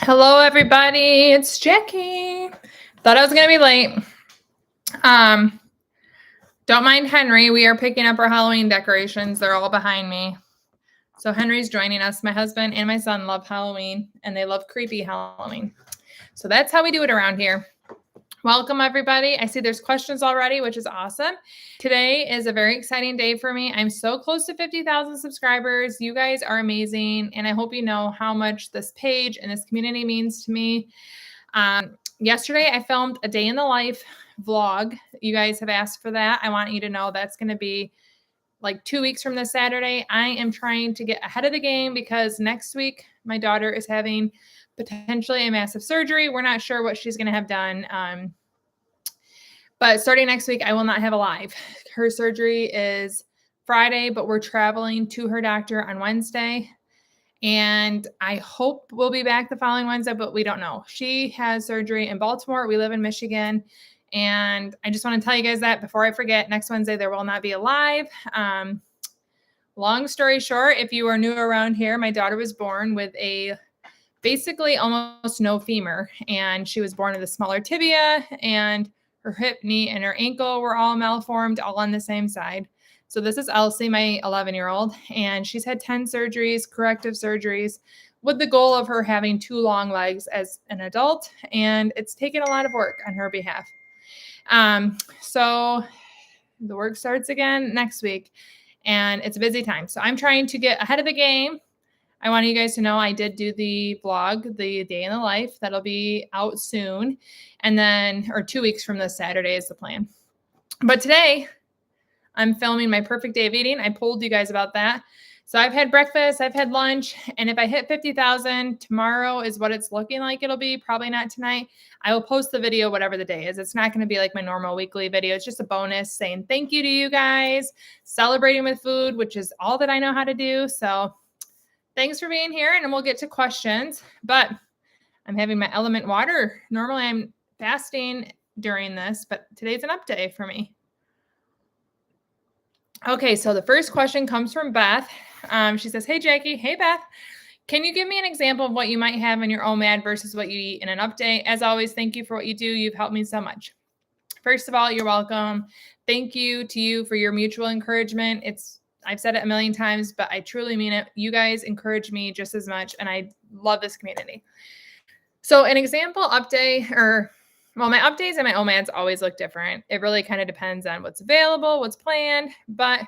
Hello, everybody. It's Jackie. Thought I was gonna be late. Don't mind Henry. We are picking up our Halloween decorations. They're all behind me. So Henry's joining us. My husband and my son love Halloween, and they love creepy Halloween. So that's how we do it around here. Welcome, everybody. I see there's questions already, which is awesome. Today is a very exciting day for me. I'm so close to 50,000 subscribers. You guys are amazing, and I hope you know how much this page and this community means to me. Yesterday, I filmed a day in the life vlog. You guys have asked for that. I want you to know that's going to be like 2 weeks from this Saturday. I am trying to get ahead of the game because next week, my daughter is having potentially a massive surgery. We're not sure what she's going to have done. But starting next week, I will not have a live. Her surgery is Friday, but we're traveling to her doctor on Wednesday. And I hope we'll be back the following Wednesday, but we don't know. She has surgery in Baltimore. We live in Michigan. And I just want to tell you guys that before I forget, next Wednesday, there will not be a live. Long story short, if you are new around here, my daughter was born with basically almost no femur, and she was born with a smaller tibia, and her hip, knee, and her ankle were all malformed, all on the same side. So this is Elsie, my 11-year-old, and she's had 10 surgeries, corrective surgeries, with the goal of her having 2 long legs as an adult, and it's taken a lot of work on her behalf. So the work starts again next week, and it's a busy time. So I'm trying to get ahead of the game. I want you guys to know I did do the vlog, the day in the life. That'll be out soon. And then, or 2 weeks from this Saturday is the plan. But today, I'm filming my perfect day of eating. I told you guys about that. So I've had breakfast, I've had lunch, and if I hit 50,000, tomorrow is what it's looking like it'll be, probably not tonight. I will post the video whatever the day is. It's not going to be like my normal weekly video. It's just a bonus saying thank you to you guys, celebrating with food, which is all that I know how to do. So thanks for being here, and we'll get to questions. But I'm having my element water. Normally I'm fasting during this, but today's an up day for me. Okay, so the first question comes from Beth. She says, hey, Jackie. Hey, Beth. Can you give me an example of what you might have in your OMAD versus what you eat in an up day? As always, thank you for what you do. You've helped me so much. First of all, you're welcome. Thank you to you for your mutual encouragement. I've said it a million times, but I truly mean it. You guys encourage me just as much, and I love this community. So an example up day, my up days and my OMADs always look different. It really kind of depends on what's available, what's planned, but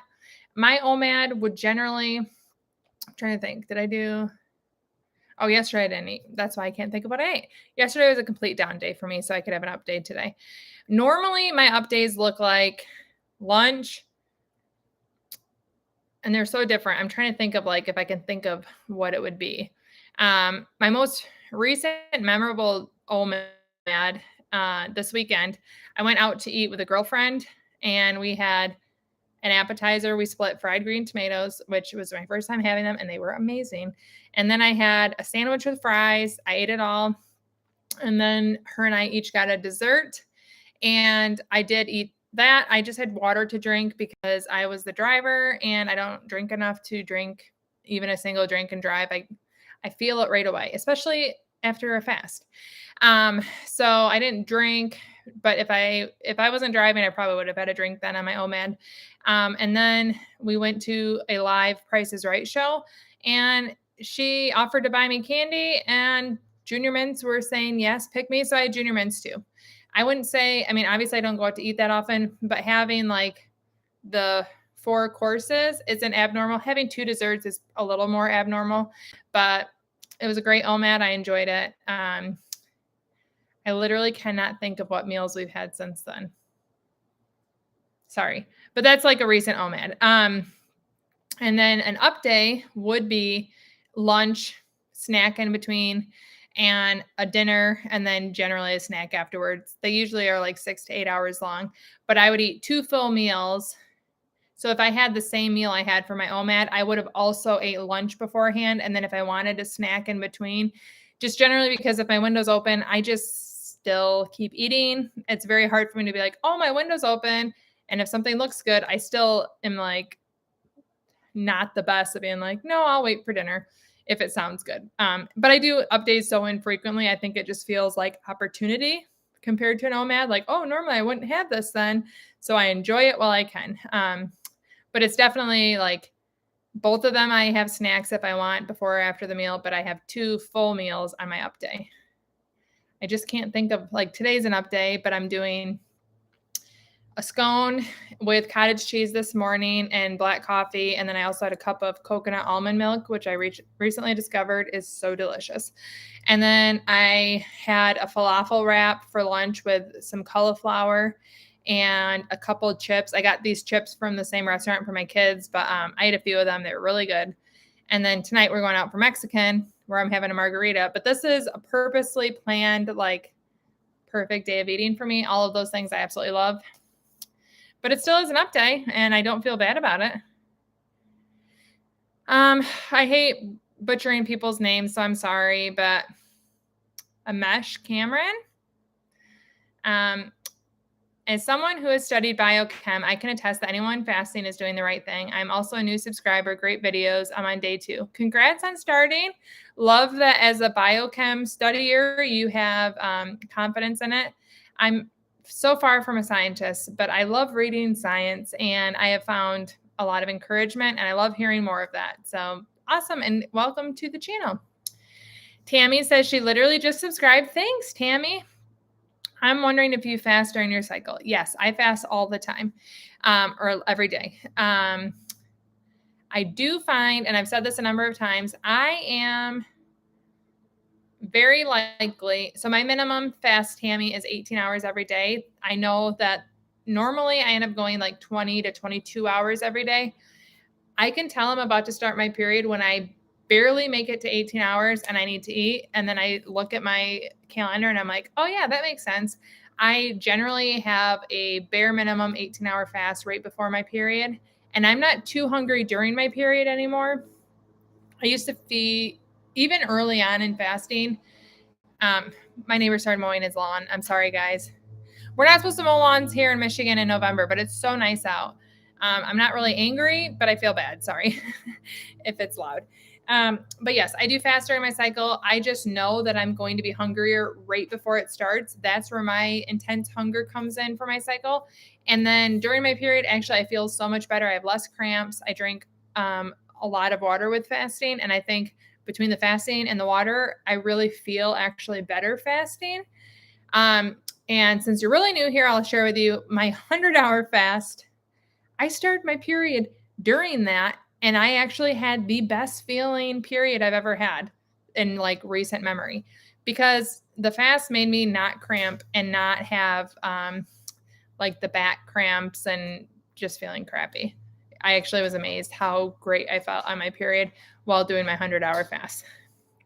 my OMAD would generally, I'm trying to think, yesterday I didn't eat. That's why I can't think of what I ate. Yesterday was a complete down day for me, so I could have an up day today. Normally, my up days look like lunch, and they're so different. I'm trying to think of if I can think of what it would be. My most recent memorable OMAD this weekend, I went out to eat with a girlfriend, and we had an appetizer. We split fried green tomatoes, which was my first time having them, and they were amazing. And then I had a sandwich with fries. I ate it all. And then her and I each got a dessert, and I did eat that. I just had water to drink because I was the driver, and I don't drink enough to drink even a single drink and drive. I feel it right away, especially after a fast. So I didn't drink, but if I wasn't driving, I probably would have had a drink then on my OMAD. And then we went to a live Price is Right show, and she offered to buy me candy, and Junior Mints were saying, yes, pick me. So I had Junior Mints too. I wouldn't say, obviously I don't go out to eat that often, but having the 4 courses isn't abnormal. Having 2 desserts is a little more abnormal, but it was a great OMAD. I enjoyed it. I literally cannot think of what meals we've had since then. Sorry, but that's a recent OMAD. And then an up day would be lunch, snack in between, and a dinner, and then generally a snack afterwards. They usually are 6 to 8 hours long, but I would eat 2 full meals. So if I had the same meal I had for my OMAD, I would have also ate lunch beforehand. And then if I wanted a snack in between, just generally because if my window's open, I just still keep eating. It's very hard for me to be oh, my window's open. And if something looks good, I still am not the best at being no, I'll wait for dinner. if it sounds good. But I do updates so infrequently. I think it just feels like opportunity compared to an OMAD. Like, oh, normally I wouldn't have this then. So I enjoy it while I can. But it's definitely like both of them. I have snacks if I want before or after the meal, but I have 2 full meals on my up day. I just can't think of like today's an up day, but I'm doing a scone with cottage cheese this morning and black coffee. And then I also had a cup of coconut almond milk, which I recently discovered is so delicious. And then I had a falafel wrap for lunch with some cauliflower and a couple of chips. I got these chips from the same restaurant for my kids, but I ate a few of them. They were really good. And then tonight we're going out for Mexican where I'm having a margarita. But this is a purposely planned, like perfect day of eating for me. All of those things I absolutely love. But it still is an up day, and I don't feel bad about it. I hate butchering people's names, so I'm sorry, but Amesh Cameron. As someone who has studied biochem, I can attest that anyone fasting is doing the right thing. I'm also a new subscriber. Great videos. I'm on day 2. Congrats on starting. Love that as a biochem studier, you have confidence in it. I'm so far from a scientist, but I love reading science, and I have found a lot of encouragement, and I love hearing more of that. So awesome, and welcome to the channel. Tammy says she literally just subscribed. Thanks, Tammy. I'm wondering if you fast during your cycle. Yes, I fast all the time, or every day. I do find, and I've said this a number of times, I am very likely. So my minimum fast, Tammy, is 18 hours every day. I know that normally I end up going like 20 to 22 hours every day. I can tell I'm about to start my period when I barely make it to 18 hours and I need to eat. And then I look at my calendar and I'm like, oh yeah, that makes sense. I generally have a bare minimum 18-hour fast right before my period. And I'm not too hungry during my period anymore. I used to be, even early on in fasting, my neighbor started mowing his lawn. I'm sorry, guys. We're not supposed to mow lawns here in Michigan in November, but it's so nice out. I'm not really angry, but I feel bad. Sorry if it's loud. But yes, I do fast during my cycle. I just know that I'm going to be hungrier right before it starts. That's where my intense hunger comes in for my cycle. And then during my period, actually, I feel so much better. I have less cramps. I drink a lot of water with fasting. And I think between the fasting and the water, I really feel actually better fasting. And since you're really new here, I'll share with you my 100-hour fast. I started my period during that, and I actually had the best feeling period I've ever had in like recent memory, because the fast made me not cramp and not have like the back cramps and just feeling crappy. I actually was amazed how great I felt on my period while doing my 100-hour fast.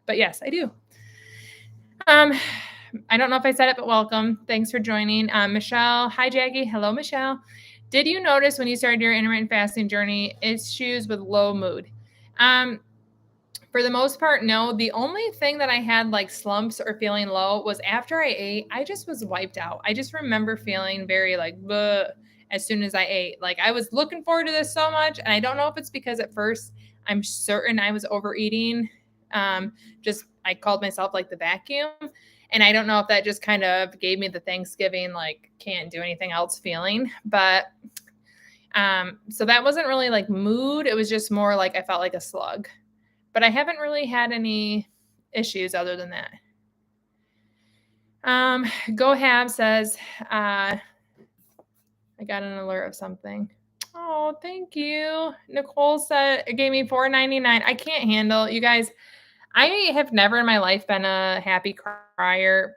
But yes, I do. I don't know if I said it, but welcome. Thanks for joining. Michelle. Hi, Jackie. Hello, Michelle. Did you notice when you started your intermittent fasting journey issues with low mood? For the most part, no. The only thing that I had like slumps or feeling low was after I ate, I just was wiped out. I just remember feeling very like bleh as soon as I ate. Like I was looking forward to this so much. And I don't know if it's because at first I'm certain I was overeating. I called myself like the vacuum. And I don't know if that just kind of gave me the Thanksgiving, like can't do anything else feeling. But so that wasn't really like mood. It was just more like I felt like a slug. But I haven't really had any issues other than that. Go Have says, I got an alert of something. Oh, thank you. Nicole said it gave me $4.99. I can't handle, you guys. I have never in my life been a happy crier.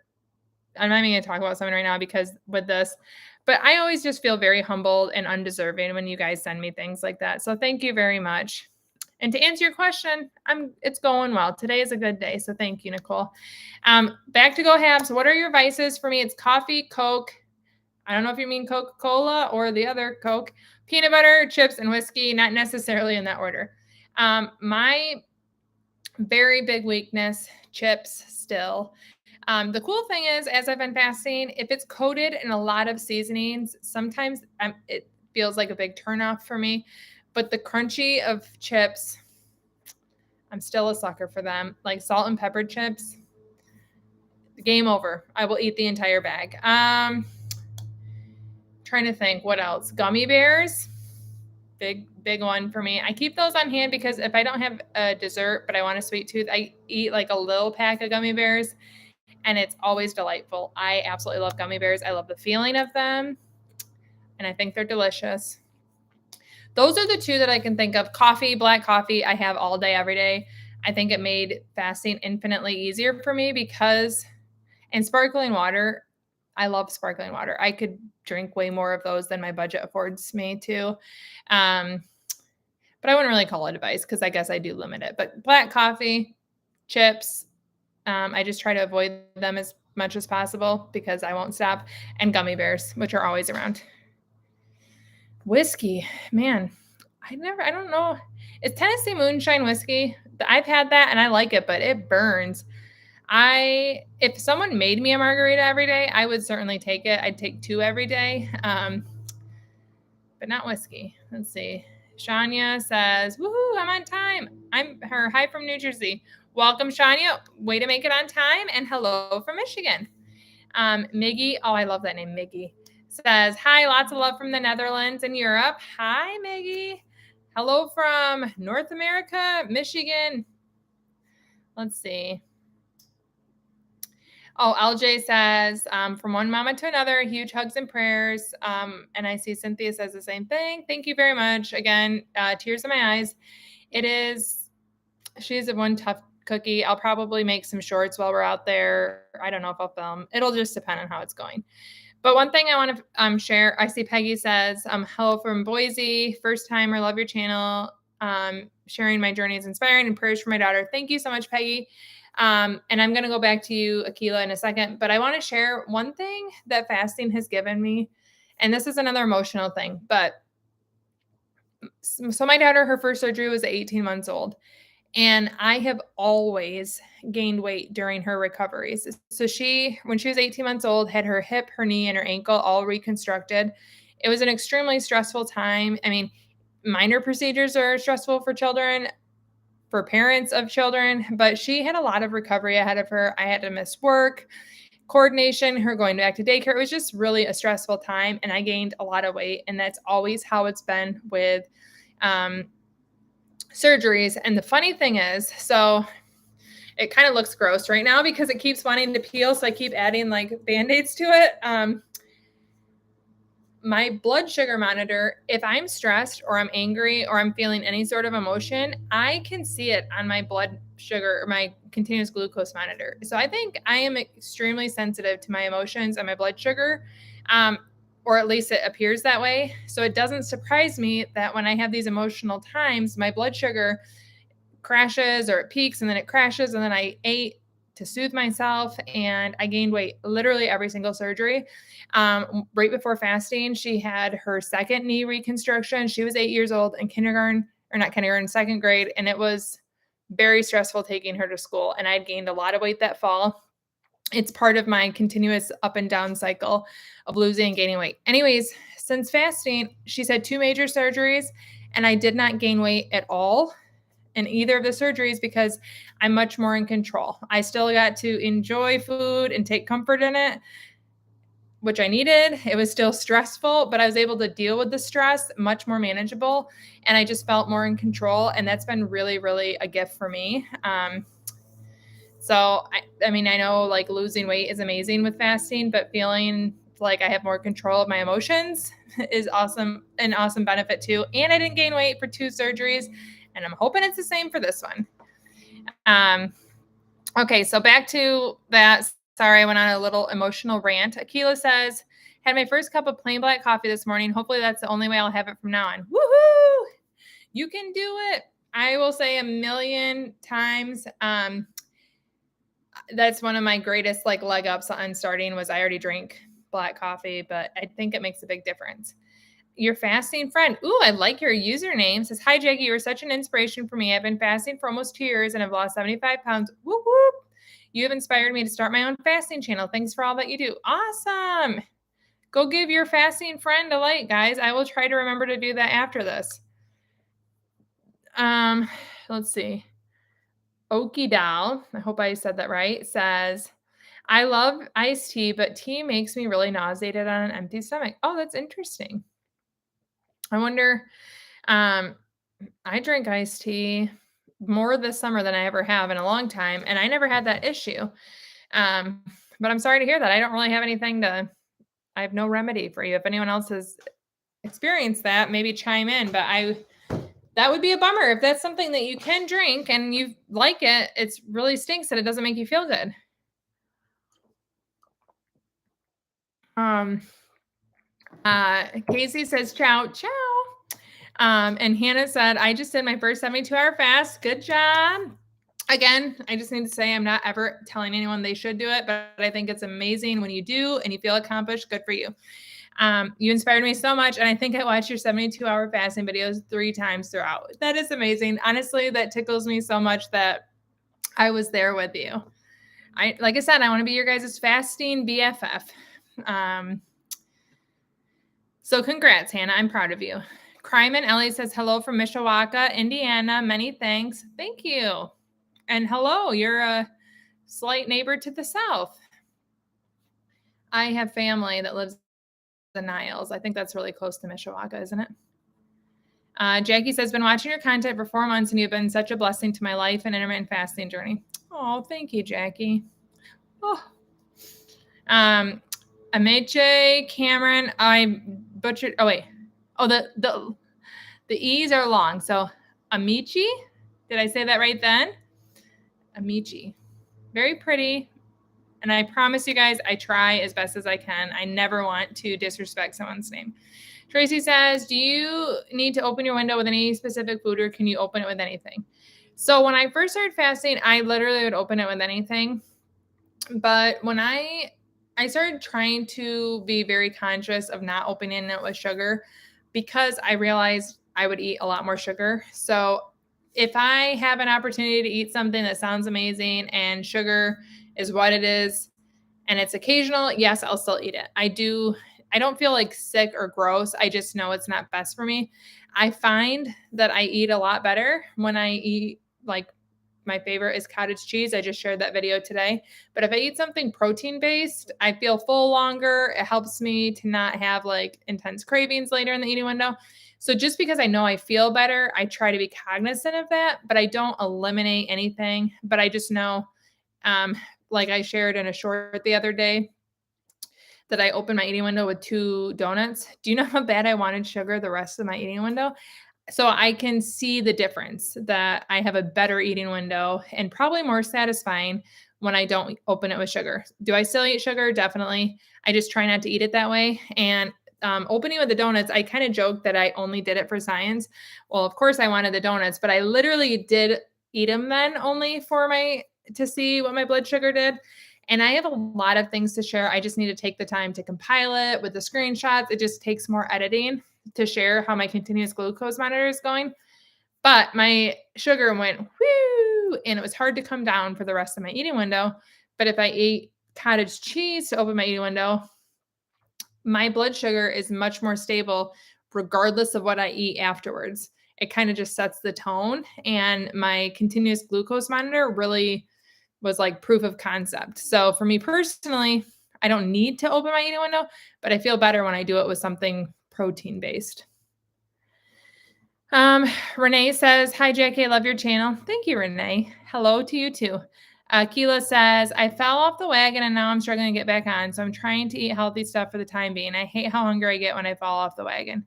I'm not even going to talk about something right now because with this, but I always just feel very humbled and undeserving when you guys send me things like that. So thank you very much. And to answer your question, it's going well. Today is a good day. So thank you, Nicole. Back to Go Habs. What are your vices? For me, it's coffee, Coke. I don't know if you mean Coca-Cola or the other Coke, peanut butter, chips, and whiskey, not necessarily in that order. My very big weakness, chips still. The cool thing is, as I've been fasting, if it's coated in a lot of seasonings, sometimes it feels like a big turnoff for me. But the crunchy of chips, I'm still a sucker for them. Like salt and pepper chips. Game over. I will eat the entire bag. Trying to think what else. Gummy bears. Big one for me. I keep those on hand because if I don't have a dessert but I want a sweet tooth, I eat like a little pack of gummy bears and it's always delightful. I absolutely love gummy bears. I love the feeling of them and I think they're delicious. Those are the two that I can think of. Coffee, black coffee, I have all day, every day. I think it made fasting infinitely easier for me because, and sparkling water, I love sparkling water. I could drink way more of those than my budget affords me to. But I wouldn't really call it advice because I guess I do limit it. But black coffee, chips, I just try to avoid them as much as possible because I won't stop. And gummy bears, which are always around. Whiskey, man, I don't know. It's Tennessee moonshine whiskey. I've had that and I like it, but it burns. If someone made me a margarita every day, I would certainly take it. I'd take 2 every day, but not whiskey. Let's see. Shania says, woohoo, I'm on time. I'm her. Hi from New Jersey. Welcome, Shania. Way to make it on time. And hello from Michigan. Miggy, oh, I love that name, Miggy, says, hi, lots of love from the Netherlands and Europe. Hi, Miggy. Hello from North America, Michigan. Let's see. Oh, LJ says, from one mama to another, huge hugs and prayers. And I see Cynthia says the same thing. Thank you very much. Again, tears in my eyes. She's a one tough cookie. I'll probably make some shorts while we're out there. I don't know if I'll film. It'll just depend on how it's going. But one thing I want to share, I see Peggy says, hello from Boise. First timer, love your channel. Sharing my journey is inspiring and prayers for my daughter. Thank you so much, Peggy. And I'm going to go back to you, Akila, in a second. But I want to share one thing that fasting has given me. And this is another emotional thing. But so my daughter, her first surgery was 18 months old. And I have always gained weight during her recoveries. So when she was 18 months old, had her hip, her knee, and her ankle all reconstructed. It was an extremely stressful time. I mean, minor procedures are stressful for children, for parents of children, but she had a lot of recovery ahead of her. I had to miss work, coordination, her going back to daycare. It was just really a stressful time, and I gained a lot of weight. And that's always how it's been with surgeries. And the funny thing is, so it kind of looks gross right now because it keeps wanting to peel. So I keep adding like Band-Aids to it. My blood sugar monitor, if I'm stressed or I'm angry or I'm feeling any sort of emotion, I can see it on my blood sugar or my continuous glucose monitor. So I think I am extremely sensitive to my emotions and my blood sugar. Or at least it appears that way. So it doesn't surprise me that when I have these emotional times, my blood sugar crashes or it peaks and then it crashes. And then I ate to soothe myself and I gained weight literally every single surgery. Right before fasting, she had her second knee reconstruction. She was 8 years old in second grade. And it was very stressful taking her to school. And I'd gained a lot of weight that fall. It's part of my continuous up and down cycle of losing and gaining weight. Anyways, since fasting, she's had 2 major surgeries and I did not gain weight at all in either of the surgeries because I'm much more in control. I still got to enjoy food and take comfort in it, which I needed. It was still stressful, but I was able to deal with the stress much more manageable. And I just felt more in control. And that's been really, really a gift for me. So, I mean, I know like losing weight is amazing with fasting, but feeling like I have more control of my emotions is awesome, an awesome benefit too. And I didn't gain weight for 2 surgeries, and I'm hoping it's the same for this one. Okay, so back to that. Sorry, I went on a little emotional rant. Akila says, had my first cup of plain black coffee this morning. Hopefully that's the only way I'll have it from now on. Woohoo! You can do it. I will say 1,000,000 times. That's one of my greatest like leg ups on starting was I already drink black coffee, but I think it makes a big difference. Your fasting friend. Ooh, I like your username. Says, hi, Jackie. You're such an inspiration for me. I've been fasting for almost 2 years and I've lost 75 pounds. Whoop, whoop. You have inspired me to start my own fasting channel. Thanks for all that you do. Awesome. Go give your fasting friend a like, guys. I will try to remember to do that after this. Let's see. Okie Doll, I hope I said that right, says, I love iced tea, but tea makes me really nauseated on an empty stomach. Oh, that's interesting. I wonder, um, I drink iced tea more this summer than I ever have in a long time, and I never had that issue. Um, but I'm sorry to hear that. I don't really have anything to I have no remedy for you. If anyone else has experienced that, maybe chime in, but I that would be a bummer if that's something that you can drink and you like it. It's really stinks that it doesn't make you feel good. Um, Casey says, ciao, ciao. And Hannah said, I just did my first 72-hour fast. Good job. Again, I just need to say I'm not ever telling anyone they should do it, but I think it's amazing when you do and you feel accomplished. Good for you. You inspired me so much, and I think I watched your 72-hour fasting videos 3 times throughout. That is amazing. Honestly, that tickles me so much that I was there with you. Like I said, I want to be your guys' fasting BFF. So congrats, Hannah. I'm proud of you. Cryman Ellie says, hello from Mishawaka, Indiana. Many thanks. Thank you. And hello, you're a slight neighbor to the south. I have family that lives in Niles. I think that's really close to Mishawaka, isn't it? Jackie says, been watching your content for 4 months and you've been such a blessing to my life and intermittent fasting journey. Oh, thank you, Jackie. Oh. Ameche, Cameron, I butchered. Oh, wait. Oh, the E's are long. So Amici, did I say that right then? Amici. Very pretty. And I promise you guys, I try as best as I can. I never want to disrespect someone's name. Tracy says, do you need to open your window with any specific food or can you open it with anything? So when I first started fasting, I literally would open it with anything. But when I started trying to be very conscious of not opening it with sugar because I realized I would eat a lot more sugar. So if I have an opportunity to eat something that sounds amazing and sugar is what it is and it's occasional, yes, I'll still eat it. I don't feel like sick or gross. I just know it's not best for me. I find that I eat a lot better when I eat, like, my favorite is cottage cheese. I just shared that video today. But if I eat something protein-based, I feel full longer. It helps me to not have like intense cravings later in the eating window. So just because I know I feel better, I try to be cognizant of that, but I don't eliminate anything. But I just know, like I shared in a short the other day, that I opened my eating window with 2 donuts. Do you know how bad I wanted sugar the rest of my eating window? So I can see the difference that I have a better eating window and probably more satisfying when I don't open it with sugar. Do I still eat sugar? Definitely. I just try not to eat it that way. And opening with the donuts, I kind of joked that I only did it for science. Well, of course I wanted the donuts, but I literally did eat them then only to see what my blood sugar did. And I have a lot of things to share. I just need to take the time to compile it with the screenshots. It just takes more editing to share how my continuous glucose monitor is going. But my sugar went whoo, and it was hard to come down for the rest of my eating window. But if I ate cottage cheese to open my eating window, my blood sugar is much more stable regardless of what I eat afterwards. It kind of just sets the tone. And my continuous glucose monitor really was like proof of concept. So for me personally, I don't need to open my eating window, but I feel better when I do it with something protein based. Renee says, hi, Jackie. I love your channel. Thank you, Renee. Hello to you too. Keela says, I fell off the wagon and now I'm struggling to get back on. So I'm trying to eat healthy stuff for the time being. I hate how hungry I get when I fall off the wagon.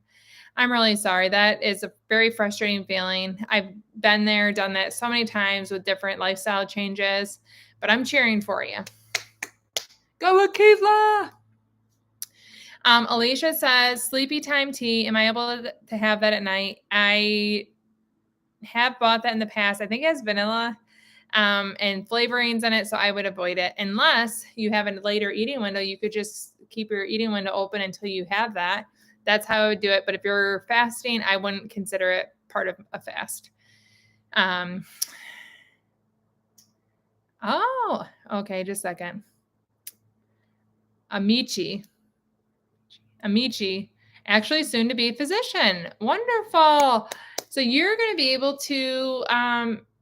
I'm really sorry. That is a very frustrating feeling. I've been there, done that so many times with different lifestyle changes, but I'm cheering for you. Go, Keela! Alicia says, sleepy time tea. Am I able to have that at night? I have bought that in the past. I think it has vanilla and flavorings in it, so I would avoid it. Unless you have a later eating window, you could just keep your eating window open until you have that. That's how I would do it. But if you're fasting, I wouldn't consider it part of a fast. Oh, okay. Just a second. Amici, actually soon to be a physician. Wonderful. So you're going to be able to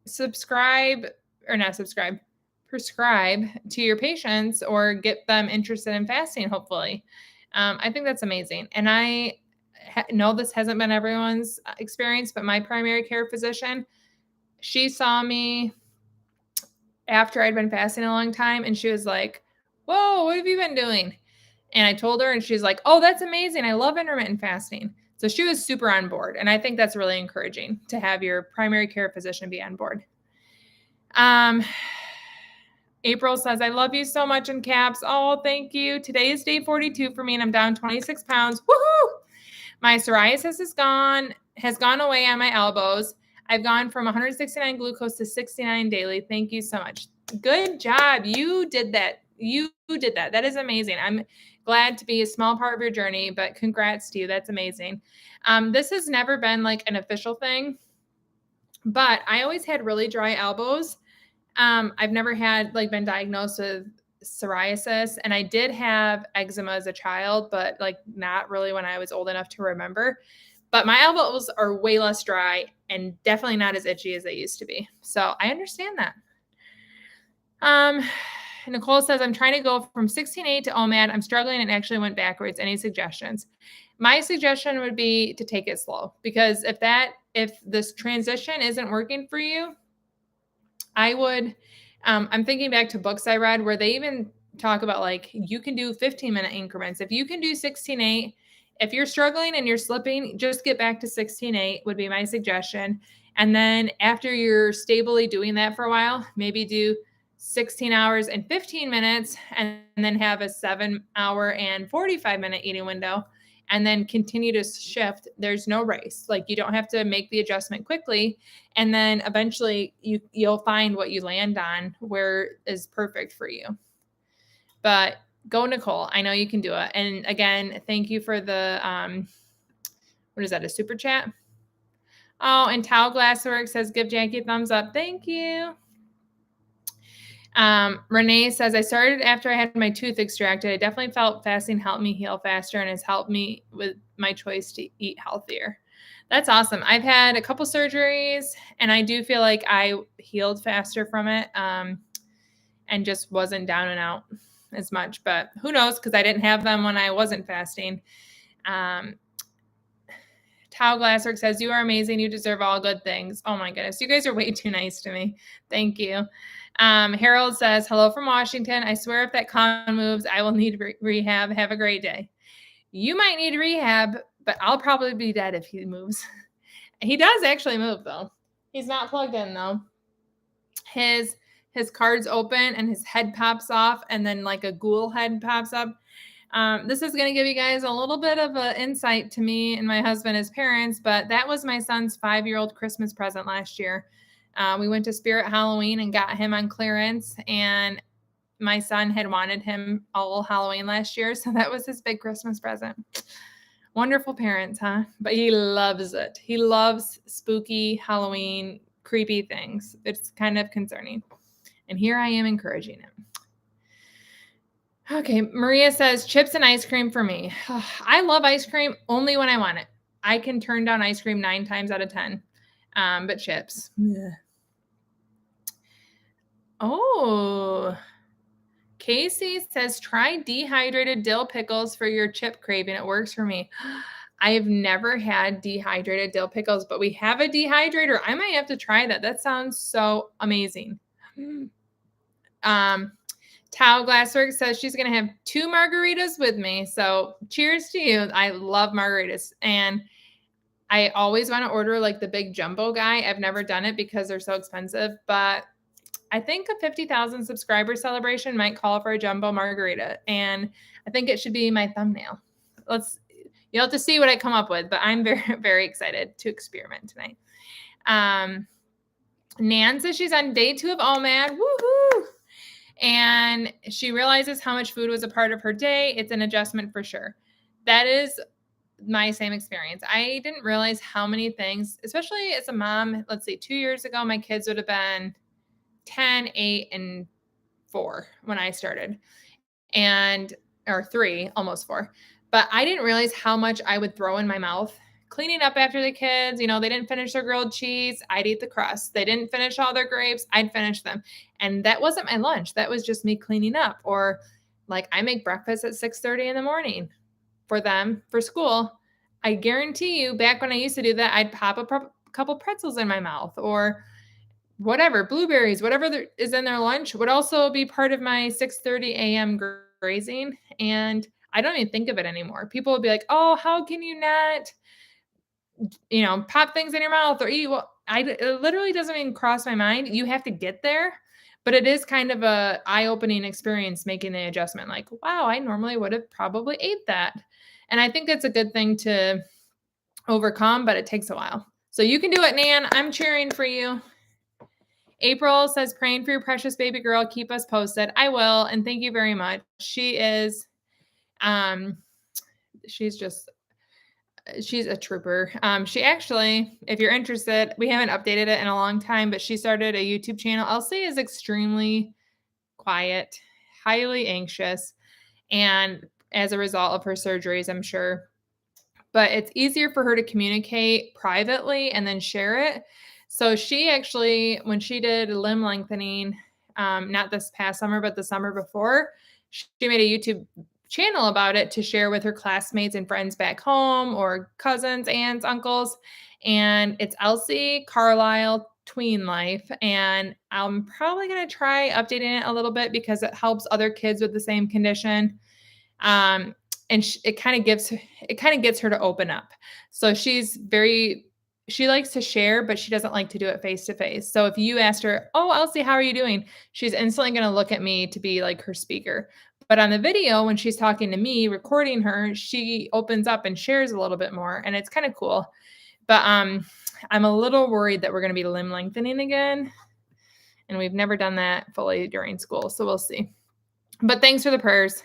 subscribe or not subscribe, prescribe to your patients or get them interested in fasting, hopefully. I think that's amazing. And I know this hasn't been everyone's experience, but my primary care physician, she saw me after I'd been fasting a long time and she was like, whoa, what have you been doing? And I told her and she's like, oh, that's amazing. I love intermittent fasting. So she was super on board. And I think that's really encouraging to have your primary care physician be on board. April says, I love you so much in caps. Oh, thank you. Today is day 42 for me and I'm down 26 pounds. Woohoo! My psoriasis has gone away on my elbows. I've gone from 169 glucose to 69 daily. Thank you so much. Good job. You did that. You did that. That is amazing. I'm glad to be a small part of your journey, but congrats to you. That's amazing. This has never been like an official thing, but I always had really dry elbows. I've never had like been diagnosed with psoriasis, and I did have eczema as a child, but like not really when I was old enough to remember. But my elbows are way less dry and definitely not as itchy as they used to be. So I understand that. Nicole says, I'm trying to go from 16.8 to OMAD. I'm struggling and actually went backwards. Any suggestions? My suggestion would be to take it slow, because if this transition isn't working for you, I would, I'm thinking back to books I read where they even talk about like, you can do 15-minute increments. If you can do 16.8, if you're struggling and you're slipping, just get back to 16.8 would be my suggestion. And then after you're stably doing that for a while, maybe do 16 hours and 15 minutes and then have a 7-hour and 45-minute eating window and then continue to shift. There's no race. Like, you don't have to make the adjustment quickly. And then eventually you'll find what you land on where is perfect for you. But go, Nicole. I know you can do it. And again, thank you for the, what is that, a super chat? Oh, and Towel Glasswork says, give Jackie a thumbs up. Thank you. Renee says, I started after I had my tooth extracted. I definitely felt fasting helped me heal faster and has helped me with my choice to eat healthier. That's awesome. I've had a couple surgeries and I do feel like I healed faster from it, and just wasn't down and out as much, but who knows? Because I didn't have them when I wasn't fasting. Tao Glasswork says, you are amazing. You deserve all good things. Oh my goodness. You guys are way too nice to me. Thank you. Harold says, hello from Washington. I swear if that con moves, I will need rehab. Have a great day. You might need rehab, but I'll probably be dead if he moves. He does actually move though. He's not plugged in though. His card's open and his head pops off and then like a ghoul head pops up. This is going to give you guys a little bit of an insight to me and my husband as parents, but that was my son's 5-year-old Christmas present last year. We went to Spirit Halloween and got him on clearance, and my son had wanted him all Halloween last year, so that was his big Christmas present. Wonderful parents, huh? But he loves it. He loves spooky Halloween, creepy things. It's kind of concerning. And here I am encouraging him. Okay, Maria says, chips and ice cream for me. I love ice cream only when I want it. I can turn down ice cream 9 times out of 10, but chips. Ugh. Oh, Casey says, try dehydrated dill pickles for your chip craving. It works for me. I have never had dehydrated dill pickles, but we have a dehydrator. I might have to try that. That sounds so amazing. Tao Glasswork says she's going to have 2 margaritas with me. So cheers to you. I love margaritas. And I always want to order like the big jumbo guy. I've never done it because they're so expensive, but I think a 50,000 subscriber celebration might call for a jumbo margarita. And I think it should be my thumbnail. You'll have to see what I come up with, but I'm very, very excited to experiment tonight. Nan says she's on day 2 of OMAD. Woohoo! And she realizes how much food was a part of her day. It's an adjustment for sure. That is my same experience. I didn't realize how many things, especially as a mom, let's say 2 years ago, my kids would have been 10, 8, and 4 when I started, or 3, almost 4. But I didn't realize how much I would throw in my mouth cleaning up after the kids. They didn't finish their grilled cheese. I'd eat the crust. They didn't finish all their grapes. I'd finish them. And that wasn't my lunch. That was just me cleaning up. Or like I make breakfast at 6:30 in the morning for them for school. I guarantee you back when I used to do that, I'd pop a couple pretzels in my mouth or whatever, blueberries, whatever is in their lunch would also be part of my 6:30 a.m. grazing. And I don't even think of it anymore. People will be like, oh, how can you not, pop things in your mouth or eat? Well, it literally doesn't even cross my mind. You have to get there. But it is kind of a eye-opening experience making the adjustment. Like, wow, I normally would have probably ate that. And I think that's a good thing to overcome, but it takes a while. So you can do it, Nan. I'm cheering for you. April says, praying for your precious baby girl. Keep us posted. I will. And thank you very much. She is, she's a trooper. She actually, if you're interested, we haven't updated it in a long time, but she started a YouTube channel. Elsie is extremely quiet, highly anxious, and as a result of her surgeries, I'm sure. But it's easier for her to communicate privately and then share it. So she actually, when she did limb lengthening, not this past summer, but the summer before, she made a YouTube channel about it to share with her classmates and friends back home or cousins, aunts, uncles. And it's Elsie Carlisle Tween Life. And I'm probably going to try updating it a little bit because it helps other kids with the same condition. And it kind of gets her to open up. So she likes to share, but she doesn't like to do it face to face. So if you asked her, oh, Elsie, how are you doing? She's instantly going to look at me to be like her speaker. But on the video, when she's talking to me, recording her, she opens up and shares a little bit more. And it's kind of cool. But I'm a little worried that we're going to be limb lengthening again. And we've never done that fully during school. So we'll see. But thanks for the prayers.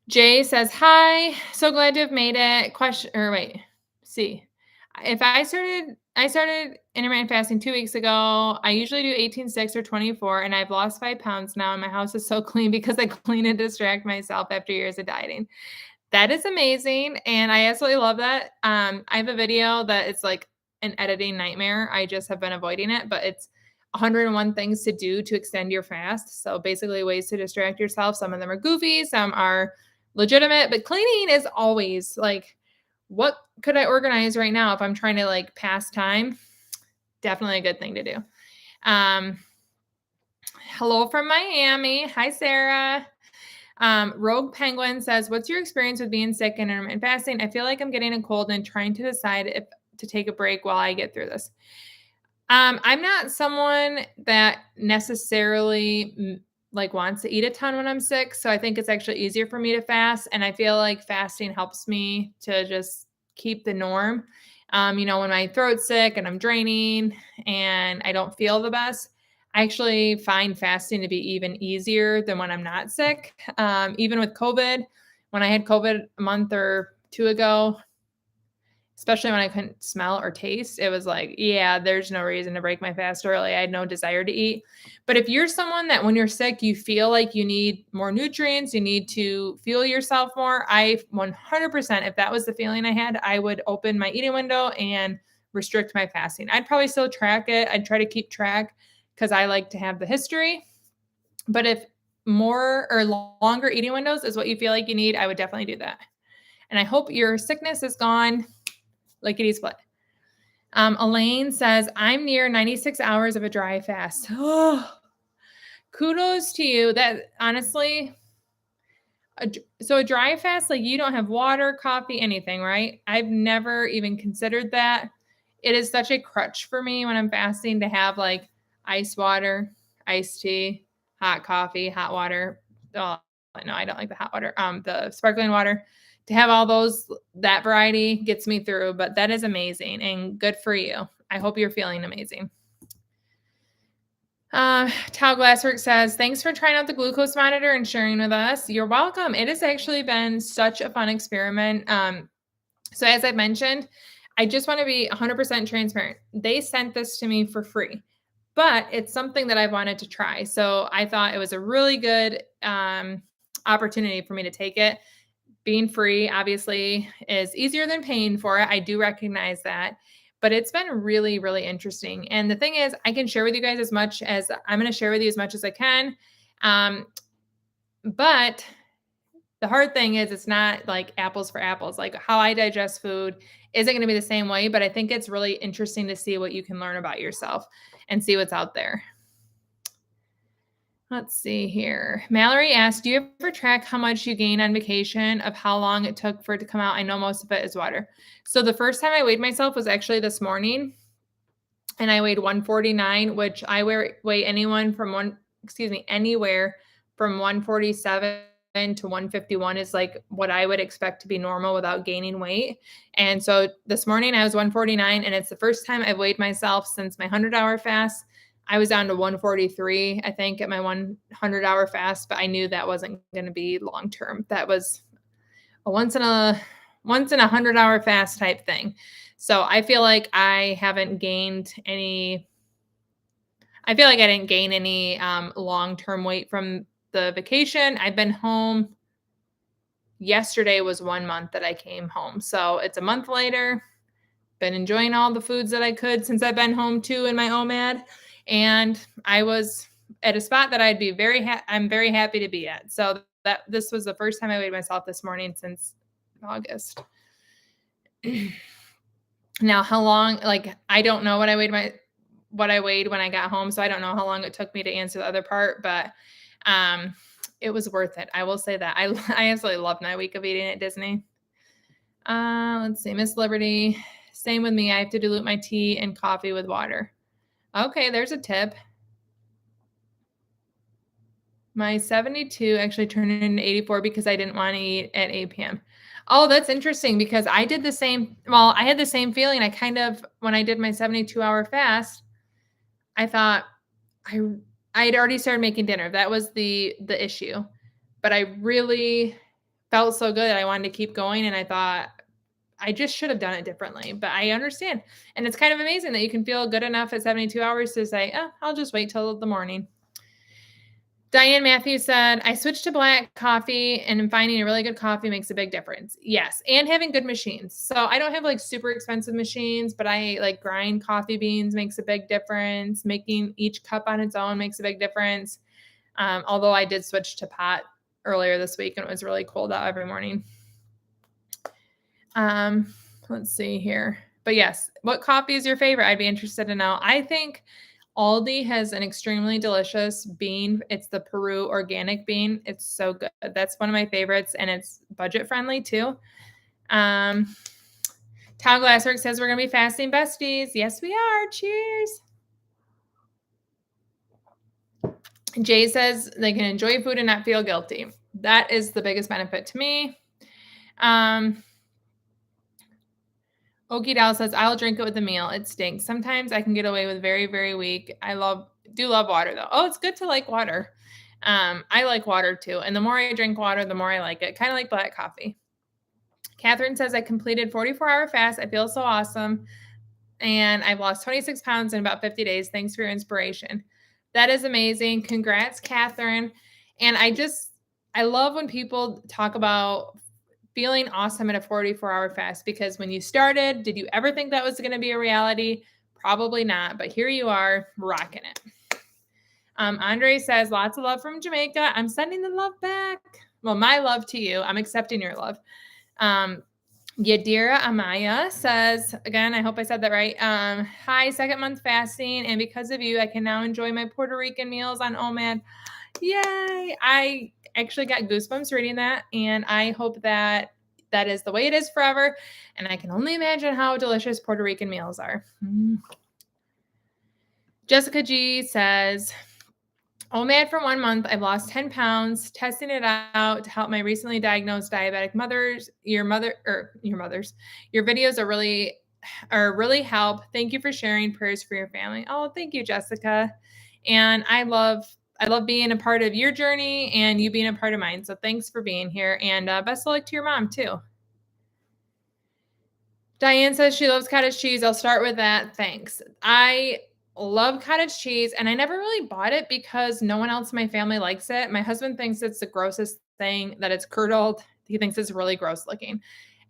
Jay says, hi, so glad to have made it. If I started intermittent fasting 2 weeks ago. I usually do 18-6 or 24, and I've lost 5 pounds now, and my house is so clean because I clean and distract myself after years of dieting. That is amazing, and I absolutely love that. I have a video that it's like an editing nightmare. I just have been avoiding it, but it's 101 things to do to extend your fast. So basically ways to distract yourself. Some of them are goofy, some are legitimate, but cleaning is always like, what could I organize right now if I'm trying to like pass time? Definitely a good thing to do. Hello from Miami. Hi, Sarah. Rogue Penguin says, what's your experience with being sick and intermittent fasting? I feel like I'm getting a cold and trying to decide if to take a break while I get through this. I'm not someone that necessarily like wants to eat a ton when I'm sick. So I think it's actually easier for me to fast. And I feel like fasting helps me to just keep the norm. When my throat's sick and I'm draining and I don't feel the best, I actually find fasting to be even easier than when I'm not sick. Even with COVID, when I had COVID a month or 2 ago, especially when I couldn't smell or taste, it was like, yeah, there's no reason to break my fast early. I had no desire to eat. But if you're someone that when you're sick, you feel like you need more nutrients, you need to fuel yourself more, I 100%, if that was the feeling I had, I would open my eating window and restrict my fasting. I'd probably still track it. I'd try to keep track because I like to have the history. But if more or longer eating windows is what you feel like you need, I would definitely do that. And I hope your sickness is gone. Lickety split. Elaine says, I'm near 96 hours of a dry fast. Oh, kudos to you. That honestly, so a dry fast, like you don't have water, coffee, anything, right? I've never even considered that. It is such a crutch for me when I'm fasting to have like ice water, iced tea, hot coffee, hot water. Oh, no, I don't like the hot water. The sparkling water. To have all those, that variety gets me through, but that is amazing and good for you. I hope you're feeling amazing. Tao Glasswork says, thanks for trying out the glucose monitor and sharing with us. You're welcome. It has actually been such a fun experiment. So as I mentioned, I just want to be 100% transparent. They sent this to me for free, but it's something that I wanted to try. So I thought it was a really good opportunity for me to take it. Being free obviously is easier than paying for it. I do recognize that. But it's been really, really interesting. And the thing is, I can share with you guys as much as I'm going to share with you as much as I can. Um, but the hard thing is it's not like apples for apples. Like how I digest food isn't going to be the same way, but I think it's really interesting to see what you can learn about yourself and see what's out there. Let's see here. Mallory asked, do you ever track how much you gain on vacation of how long it took for it to come out? I know most of it is water. So the first time I weighed myself was actually this morning and I weighed 149, which I weigh anywhere from 147 to 151 is like what I would expect to be normal without gaining weight. And so this morning I was 149 and it's the first time I've weighed myself since my 100-hour fast. I was down to 143, I think, at my 100-hour fast, but I knew that wasn't going to be long term. That was a once in a 100-hour fast type thing. So I feel like I didn't gain any long-term weight from the vacation. I've been home. Yesterday was 1 month that I came home. So it's a month later. Been enjoying all the foods that I could since I've been home too in my OMAD. And I was at a spot that I'm very happy to be at. So that this was the first time I weighed myself this morning since August. Now, how long, like, I don't know what I weighed when I got home. So I don't know how long it took me to answer the other part, but it was worth it. I will say that. I absolutely loved my week of eating at Disney. Let's see, Miss Liberty. Same with me. I have to dilute my tea and coffee with water. Okay, there's a tip. My 72 actually turned into 84 because I didn't want to eat at 8 p.m. Oh, that's interesting because I did the same. Well, I had the same feeling. When I did my 72-hour fast, I thought I had already started making dinner. That was the issue. But I really felt so good. I wanted to keep going. And I thought I just should have done it differently. But I understand. And it's kind of amazing that you can feel good enough at 72 hours to say, oh, I'll just wait till the morning. Diane Matthews said, I switched to black coffee and finding a really good coffee makes a big difference. Yes. And having good machines. So I don't have like super expensive machines, but I like grind coffee beans makes a big difference. Making each cup on its own makes a big difference. Although I did switch to pot earlier this week and it was really cold out every morning. Let's see here. But yes, what coffee is your favorite? I'd be interested to know. I think Aldi has an extremely delicious bean. It's the Peru organic bean. It's so good. That's one of my favorites, and it's budget friendly too. Tom Glasswork says we're going to be fasting besties. Yes, we are. Cheers. Jay says they can enjoy food and not feel guilty. That is the biggest benefit to me. Okie Dow says, I'll drink it with a meal. It stinks. Sometimes I can get away with very, very weak. I do love water though. Oh, it's good to like water. I like water too. And the more I drink water, the more I like it. Kind of like black coffee. Catherine says, I completed 44-hour fast. I feel so awesome. And I've lost 26 pounds in about 50 days. Thanks for your inspiration. That is amazing. Congrats, Catherine. And I love when people talk about feeling awesome at a 44-hour fast, because when you started, did you ever think that was going to be a reality? Probably not, but here you are rocking it. Andre says, lots of love from Jamaica. I'm sending the love back. Well, my love to you. I'm accepting your love. Yadira Amaya says, again, I hope I said that right. Hi, second month fasting. And because of you, I can now enjoy my Puerto Rican meals on OMAD. Yay. I actually got goosebumps reading that. And I hope that is the way it is forever. And I can only imagine how delicious Puerto Rican meals are. Jessica G says, OMAD for 1 month. I've lost 10 pounds, testing it out to help my recently diagnosed diabetic mothers. Your videos are really help. Thank you for sharing. Prayers for your family. Oh, thank you, Jessica. And I love being a part of your journey and you being a part of mine. So thanks for being here, and best of luck to your mom too. Diane says she loves cottage cheese. I'll start with that. Thanks. I love cottage cheese, and I never really bought it because no one else in my family likes it. My husband thinks it's the grossest thing, that it's curdled. he thinks it's really gross looking.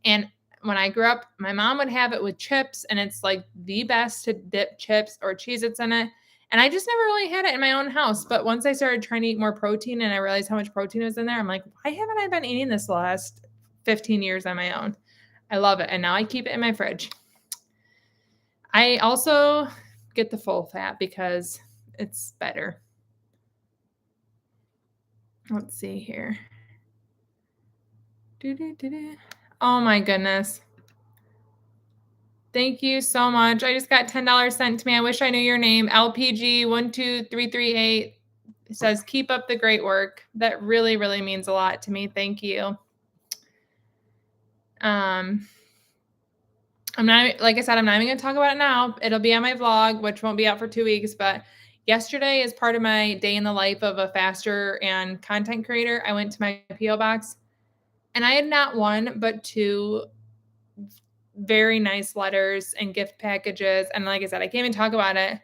And when I grew up, my mom would have it with chips, and it's like the best to dip chips or Cheez-Its in it. And I just never really had it in my own house. But once I started trying to eat more protein and I realized how much protein was in there, I'm like, why haven't I been eating this the last 15 years on my own? I love it. And now I keep it in my fridge. I also get the full fat because it's better. Let's see here. Oh my goodness. Thank you so much. I just got $10 sent to me. I wish I knew your name. LPG12338 says, keep up the great work. That really, really means a lot to me. Thank you. I'm not, like I said, I'm not even going to talk about it now. It'll be on my vlog, which won't be out for 2 weeks. But yesterday, as part of my day in the life of a faster and content creator, I went to my P.O. box, and I had not one, but two very nice letters and gift packages. And like I said, I can't even talk about it,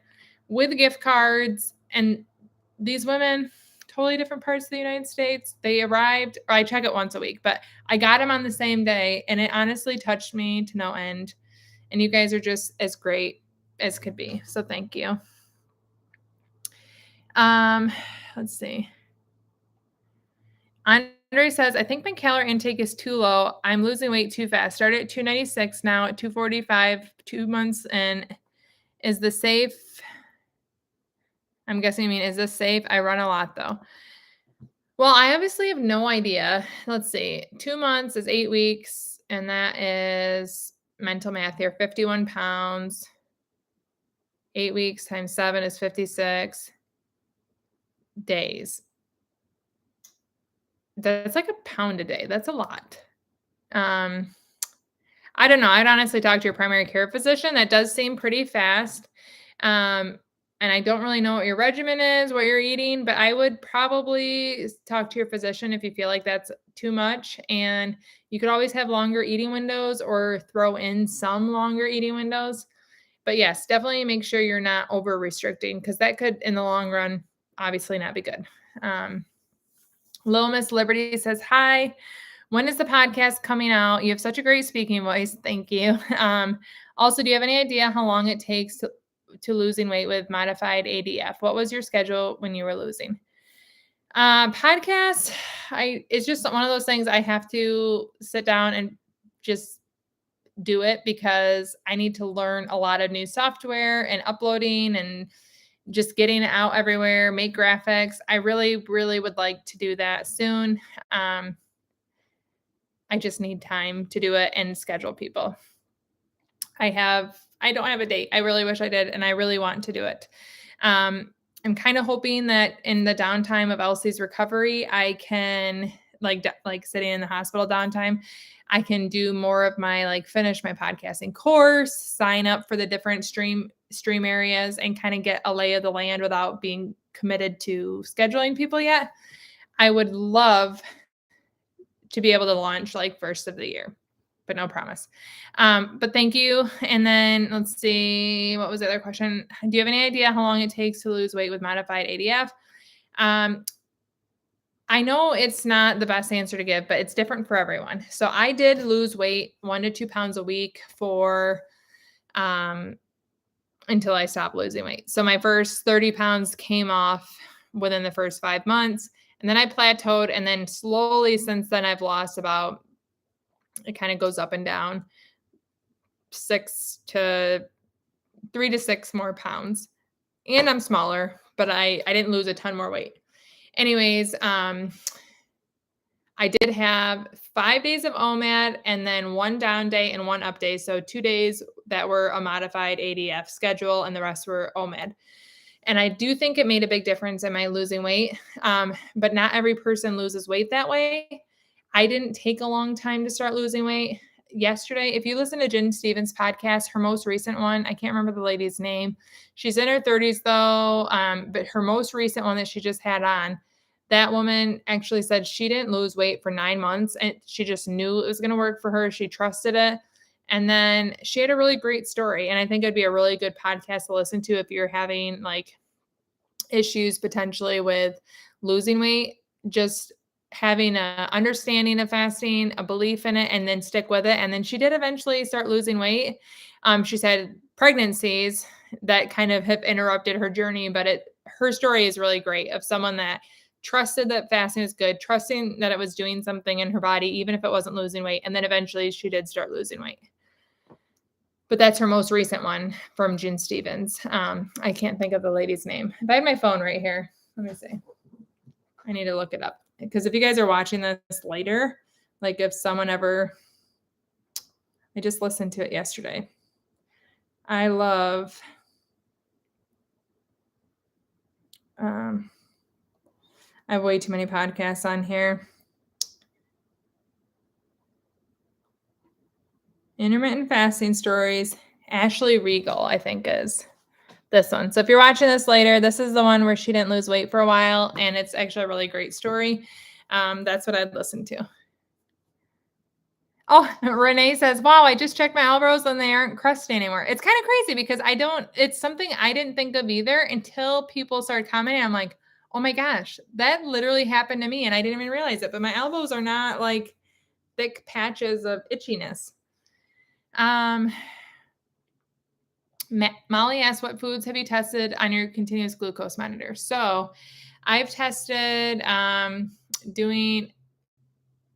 with gift cards. And these women, totally different parts of the United States, they arrived, or I check it once a week, but I got them on the same day, and it honestly touched me to no end. And you guys are just as great as could be. So thank you. Let's see. Andre says, I think my calorie intake is too low. I'm losing weight too fast. Started at 296, now at 245, 2 months. And is this safe? I'm guessing, is this safe? I run a lot though. Well, I obviously have no idea. Let's see. 2 months is 8 weeks. And that is, mental math here, 51 pounds. 8 weeks times 7 is 56 days. That's like a pound a day. That's a lot. I don't know. I'd honestly talk to your primary care physician. That does seem pretty fast. And I don't really know what your regimen is, what you're eating, but I would probably talk to your physician if you feel like that's too much. And you could always have longer eating windows or throw in some longer eating windows. But yes, definitely make sure you're not over restricting, because that could, in the long run, obviously not be good. Little Miss Liberty says, hi, when is the podcast coming out? You have such a great speaking voice. Thank you. Also, do you have any idea how long it takes to losing weight with modified ADF? What was your schedule when you were losing? Podcast, it's just one of those things I have to sit down and just do it, because I need to learn a lot of new software and uploading and just getting it out everywhere, make graphics. I really, really would like to do that soon. I just need time to do it and schedule people. I don't have a date. I really wish I did, and I really want to do it. I'm kind of hoping that in the downtime of Elsie's recovery, I can, like sitting in the hospital downtime, I can do more of my, finish my podcasting course, sign up for the different stream areas, and kind of get a lay of the land without being committed to scheduling people yet. I would love to be able to launch first of the year, but no promise. But thank you. And then let's see, what was the other question? Do you have any idea how long it takes to lose weight with modified ADF? I know it's not the best answer to give, but it's different for everyone. So I did lose weight 1 to 2 pounds a week for, until I stopped losing weight. So my first 30 pounds came off within the first 5 months, and then I plateaued. And then slowly since then, I've lost about, it kind of goes up and down, 3 to 6 more pounds. And I'm smaller, but I didn't lose a ton more weight. Anyways, I did have 5 days of OMAD and then 1 down day and 1 up day. So 2 days that were a modified ADF schedule and the rest were OMAD. And I do think it made a big difference in my losing weight. But not every person loses weight that way. I didn't take a long time to start losing weight. Yesterday, if you listen to Jen Stevens' podcast, her most recent one, I can't remember the lady's name. She's in her 30s though. But her most recent one that she just had on, that woman actually said she didn't lose weight for 9 months, and she just knew it was going to work for her. She trusted it. And then she had a really great story. And I think it'd be a really good podcast to listen to if you're having issues potentially with losing weight. Just having a understanding of fasting, a belief in it, and then stick with it. And then she did eventually start losing weight. She said pregnancies that kind of have interrupted her journey, but her story is really great of someone that trusted that fasting was good, trusting that it was doing something in her body, even if it wasn't losing weight. And then eventually she did start losing weight. But that's her most recent one from Jen Stevens. I can't think of the lady's name. If I had my phone right here, let me see. I need to look it up. Because if you guys are watching this later, like if someone ever, I just listened to it yesterday. I love, I have way too many podcasts on here. Intermittent fasting stories. Ashley Regal, I think, is this one. So if you're watching this later, this is the one where she didn't lose weight for a while, and it's actually a really great story. That's what I'd listen to. Oh, Renee says, wow, I just checked my elbows and they aren't crusty anymore. It's kind of crazy because it's something I didn't think of either until people started commenting. I'm like, oh my gosh, that literally happened to me and I didn't even realize it. But my elbows are not like thick patches of itchiness. Molly asked, what foods have you tested on your continuous glucose monitor? So I've tested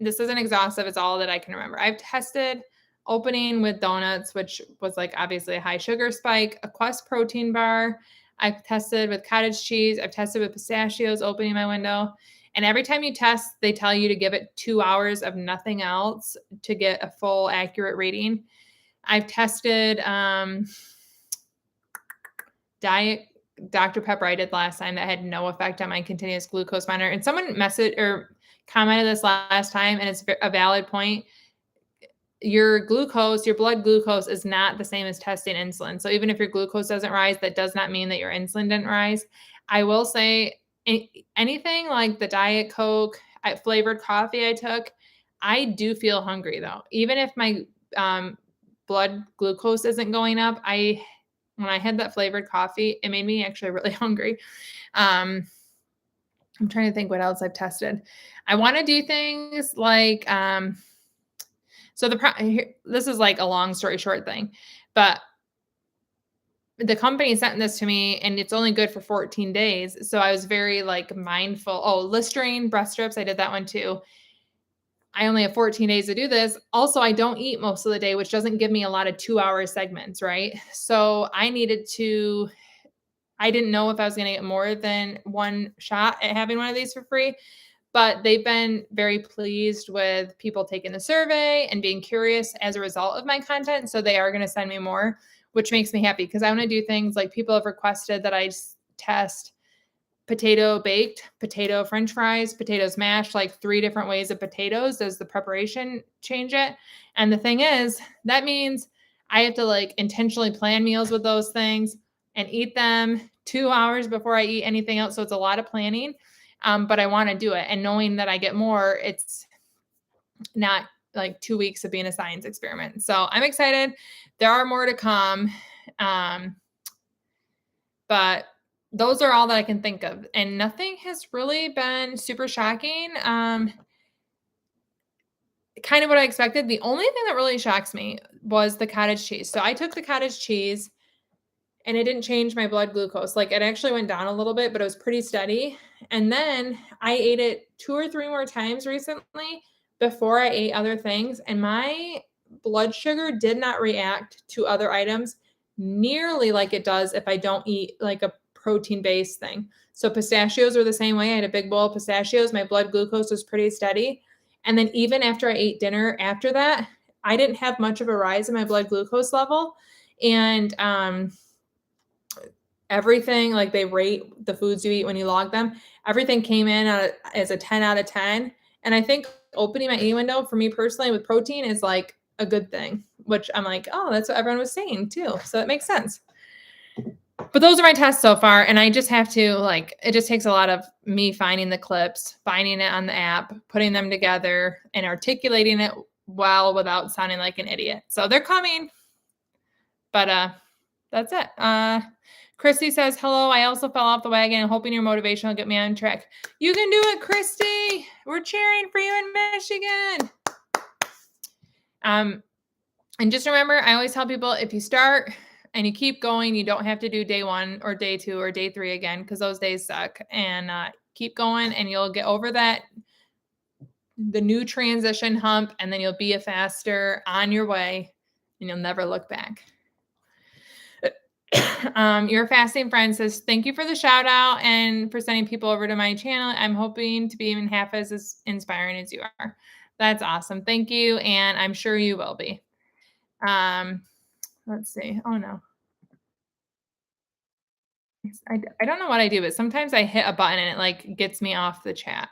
this isn't exhaustive. It's all that I can remember. I've tested opening with donuts, which was like obviously a high sugar spike, a Quest protein bar. I've tested with cottage cheese. I've tested with pistachios, opening my window. And every time you test, they tell you to give it 2 hours of nothing else to get a full accurate rating. I've tested Diet Dr. Pepper I did last time that had no effect on my continuous glucose monitor. And someone messaged or commented this last time, and it's a valid point. Your blood glucose is not the same as testing insulin. So even if your glucose doesn't rise, that does not mean that your insulin didn't rise. I will say anything like the Diet Coke, flavored coffee I took, I do feel hungry though. Even if my blood glucose isn't going up, when I had that flavored coffee, it made me actually really hungry. I'm trying to think what else I've tested. I want to do things like, this is like a long story short thing, but the company sent this to me and it's only good for 14 days. So I was very like mindful. Oh, Listerine breast strips. I did that one too. I only have 14 days to do this. Also, I don't eat most of the day, which doesn't give me a lot of 2-hour segments, right? So I didn't know if I was going to get more than one shot at having one of these for free, but they've been very pleased with people taking the survey and being curious as a result of my content. So they are going to send me more, which makes me happy because I want to do things like people have requested that I test potato baked, potato French fries, potatoes mashed, like 3 different ways of potatoes. Does the preparation change it? And the thing is, that means I have to like intentionally plan meals with those things and eat them 2 hours before I eat anything else. So it's a lot of planning, but I want to do it. And knowing that I get more, it's not like 2 weeks of being a science experiment. So I'm excited. There are more to come. But those are all that I can think of. And nothing has really been super shocking. Kind of what I expected. The only thing that really shocks me was the cottage cheese. So I took the cottage cheese and it didn't change my blood glucose. Like it actually went down a little bit, but it was pretty steady. And then I ate it 2 or 3 more times recently before I ate other things. And my blood sugar did not react to other items nearly like it does if I don't eat like a protein-based thing. So pistachios are the same way. I had a big bowl of pistachios. My blood glucose was pretty steady. And then even after I ate dinner after that, I didn't have much of a rise in my blood glucose level. And everything, like they rate the foods you eat when you log them, everything came in as a 10 out of 10. And I think opening my eating window for me personally with protein is like a good thing, which I'm like, oh, that's what everyone was saying too. So it makes sense. But those are my tests so far. And I just have to it just takes a lot of me finding the clips, finding it on the app, putting them together and articulating it well without sounding like an idiot. So they're coming, but that's it. Christy says, hello, I also fell off the wagon and hoping your motivation will get me on track. You can do it, Christy. We're cheering for you in Michigan. And just remember, I always tell people, if you start and you keep going, you don't have to do day 1 or day 2 or day 3 again, because those days suck. And keep going and you'll get over the new transition hump, and then you'll be a faster on your way and you'll never look back. Your fasting friend says, thank you for the shout out and for sending people over to my channel. I'm hoping to be even half as inspiring as you are. That's awesome. Thank you. And I'm sure you will be. Let's see. Oh no. I don't know what I do, but sometimes I hit a button and it like gets me off the chat.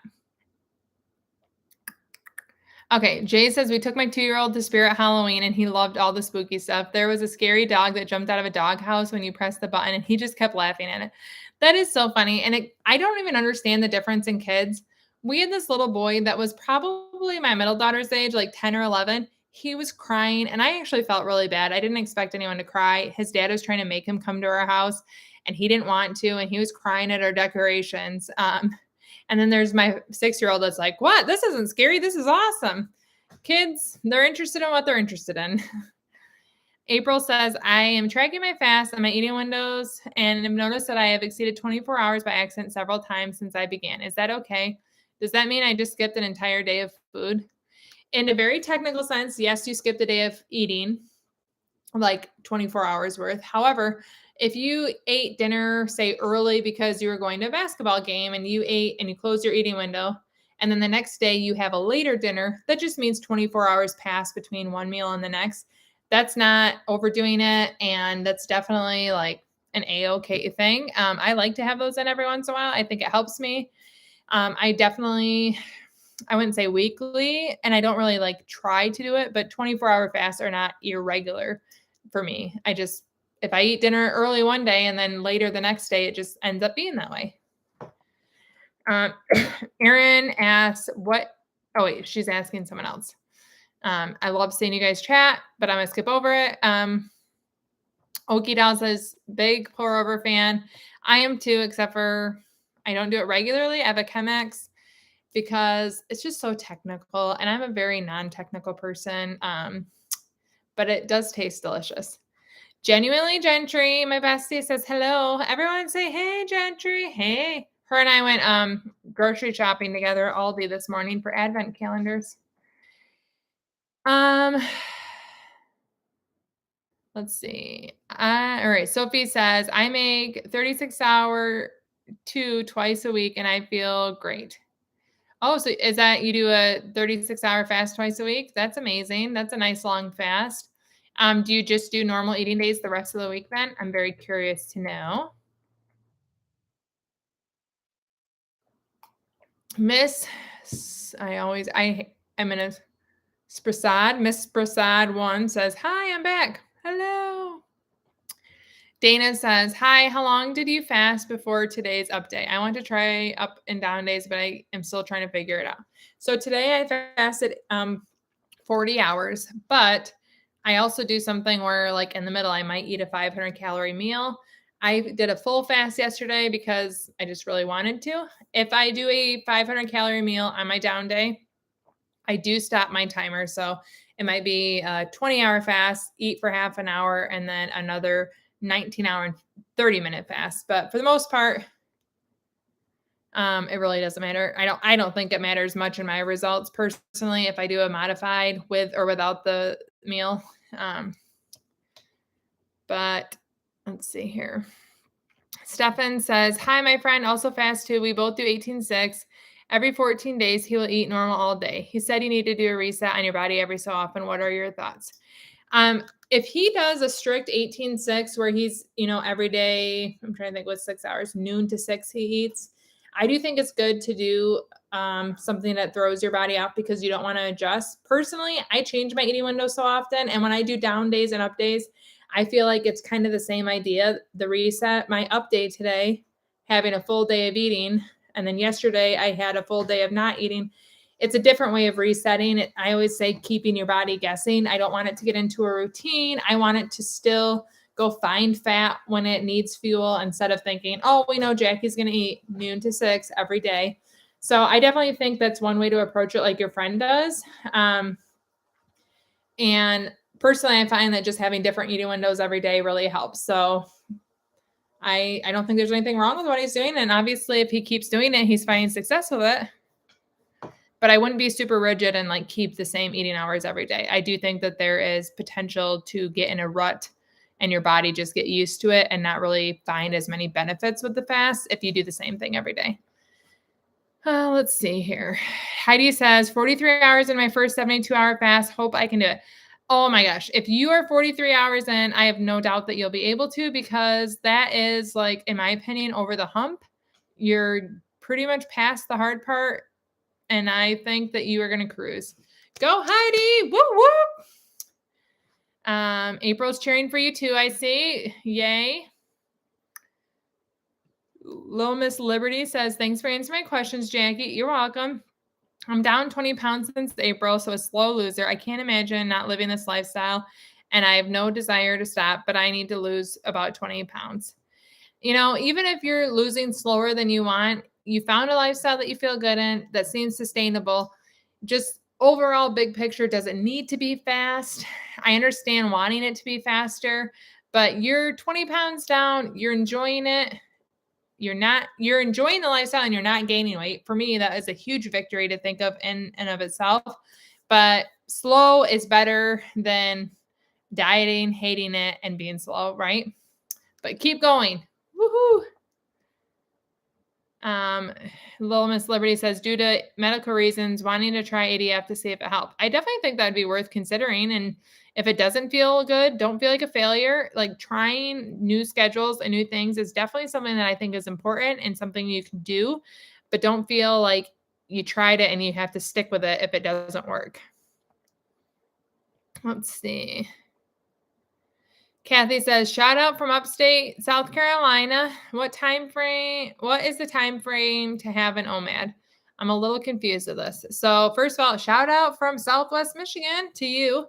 Okay, Jay says, we took my 2-year-old to Spirit Halloween and he loved all the spooky stuff. There was a scary dog that jumped out of a doghouse when you pressed the button and he just kept laughing at it. That is so funny. And I don't even understand the difference in kids. We had this little boy that was probably my middle daughter's age, like 10 or 11. He was crying and I actually felt really bad. I didn't expect anyone to cry. His dad was trying to make him come to our house and he didn't want to. And he was crying at our decorations. And then there's my 6-year-old that's like, what? This isn't scary. This is awesome. Kids, they're interested in what they're interested in. April says, I am tracking my fast and my eating windows and have noticed that I have exceeded 24 hours by accident several times since I began. Is that okay? Does that mean I just skipped an entire day of food? In a very technical sense, yes, you skipped a day of eating, like 24 hours worth. However, if you ate dinner, say early because you were going to a basketball game and you ate and you closed your eating window, and then the next day you have a later dinner, that just means 24 hours pass between one meal and the next. That's not overdoing it. And that's definitely like an A-okay thing. I like to have those in every once in a while. I think it helps me. I wouldn't say weekly, and I don't really like try to do it, but 24-hour fasts are not irregular for me. If I eat dinner early one day and then later the next day, it just ends up being that way. Erin asks she's asking someone else. I love seeing you guys chat, but I'm going to skip over it. Okie Doll says, big pour over fan. I am too, except for I don't do it regularly. I have a Chemex because it's just so technical and I'm a very non-technical person. But it does taste delicious. Genuinely Gentry, my bestie, says hello. Everyone say, hey, Gentry. Hey. Her and I went grocery shopping together all day this morning for advent calendars. Let's see. All right. Sophie says, I make 36-hour 2 twice a week and I feel great. Oh, so is that you do a 36-hour fast twice a week? That's amazing. That's a nice long fast. Do you just do normal eating days the rest of the week then? I'm very curious to know. Miss Prasad. Miss Prasad 1 says, hi, I'm back. Hello. Dana says, hi, how long did you fast before today's update? I want to try up and down days, but I am still trying to figure it out. So today I fasted 40 hours, but I also do something where like in the middle, I might eat a 500 calorie meal. I did a full fast yesterday because I just really wanted to. If I do a 500 calorie meal on my down day, I do stop my timer. So it might be a 20-hour fast, eat for half an hour, and then another 19-hour and 30-minute fast. But for the most part, it really doesn't matter. I don't think it matters much in my results personally if I do a modified with or without the meal. But let's see here. Stefan says, hi, my friend, also fast too. We both do 18-6. Every 14 days, he will eat normal all day. He said you need to do a reset on your body every so often. What are your thoughts? If he does a strict 18-6 where he's, every day, I'm trying to think what 6 hours, noon to 6 he eats. I do think it's good to do something that throws your body off because you don't want to adjust. Personally, I change my eating window so often. And when I do down days and up days, I feel like it's kind of the same idea. The reset, my up day today, having a full day of eating. And then yesterday I had a full day of not eating. It's a different way of resetting it. I always say keeping your body guessing. I don't want it to get into a routine. I want it to still go find fat when it needs fuel instead of thinking, oh, we know Jackie's going to eat noon to 6 every day. So I definitely think that's one way to approach it like your friend does. And personally, I find that just having different eating windows every day really helps. So I don't think there's anything wrong with what he's doing. And obviously, if he keeps doing it, he's finding success with it. But I wouldn't be super rigid and like keep the same eating hours every day. I do think that there is potential to get in a rut and your body just get used to it and not really find as many benefits with the fast if you do the same thing every day. Let's see here. Heidi says 43 hours in my first 72-hour fast. Hope I can do it. Oh my gosh. If you are 43 hours in, I have no doubt that you'll be able to, because that is like, in my opinion, over the hump. You're pretty much past the hard part. And I think that you are going to cruise. Go Heidi. Woo woo. April's cheering for you too, I see. Yay. Low Miss Liberty says, thanks for answering my questions, Jackie. You're welcome. I'm down 20 pounds since April, so a slow loser. I can't imagine not living this lifestyle, and I have no desire to stop, but I need to lose about 20 pounds. You know, even if you're losing slower than you want, you found a lifestyle that you feel good in, that seems sustainable. Just overall big picture, doesn't need to be fast. I understand wanting it to be faster, but you're 20 pounds down, you're enjoying it. You're enjoying the lifestyle and you're not gaining weight. For me, that is a huge victory to think of in and of itself. But slow is better than dieting, hating it, and being slow, right? But keep going. Woohoo. Little Miss Liberty says, due to medical reasons, wanting to try ADF to see if it helped. I definitely think that'd be worth considering. And if it doesn't feel good, don't feel like a failure. Like, trying new schedules and new things is definitely something that I think is important and something you can do, but don't feel like you tried it and you have to stick with it if it doesn't work. Let's see. Kathy says, shout out from upstate South Carolina. What is the time frame to have an OMAD? I'm a little confused with this. So first of all, shout out from Southwest Michigan to you.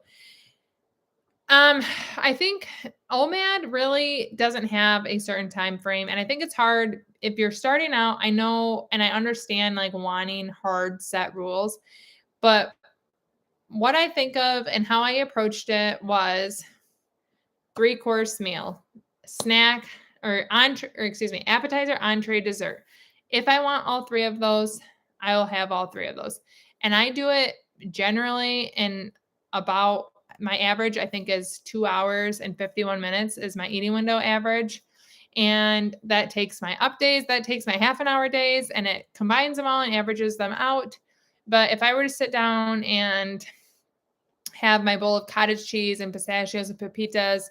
I think OMAD really doesn't have a certain time frame. And I think it's hard if you're starting out. I know, and I understand like wanting hard set rules, but what I think of and how I approached it was 3-course meal, snack, or appetizer, entree, dessert. If I want all 3 of those, I will have all 3 of those. And I do it generally in about, my average, I think, is 2 hours and 51 minutes is my eating window average. And that takes my up days, that takes my half an hour days, and it combines them all and averages them out. But if I were to sit down and have my bowl of cottage cheese and pistachios and pepitas,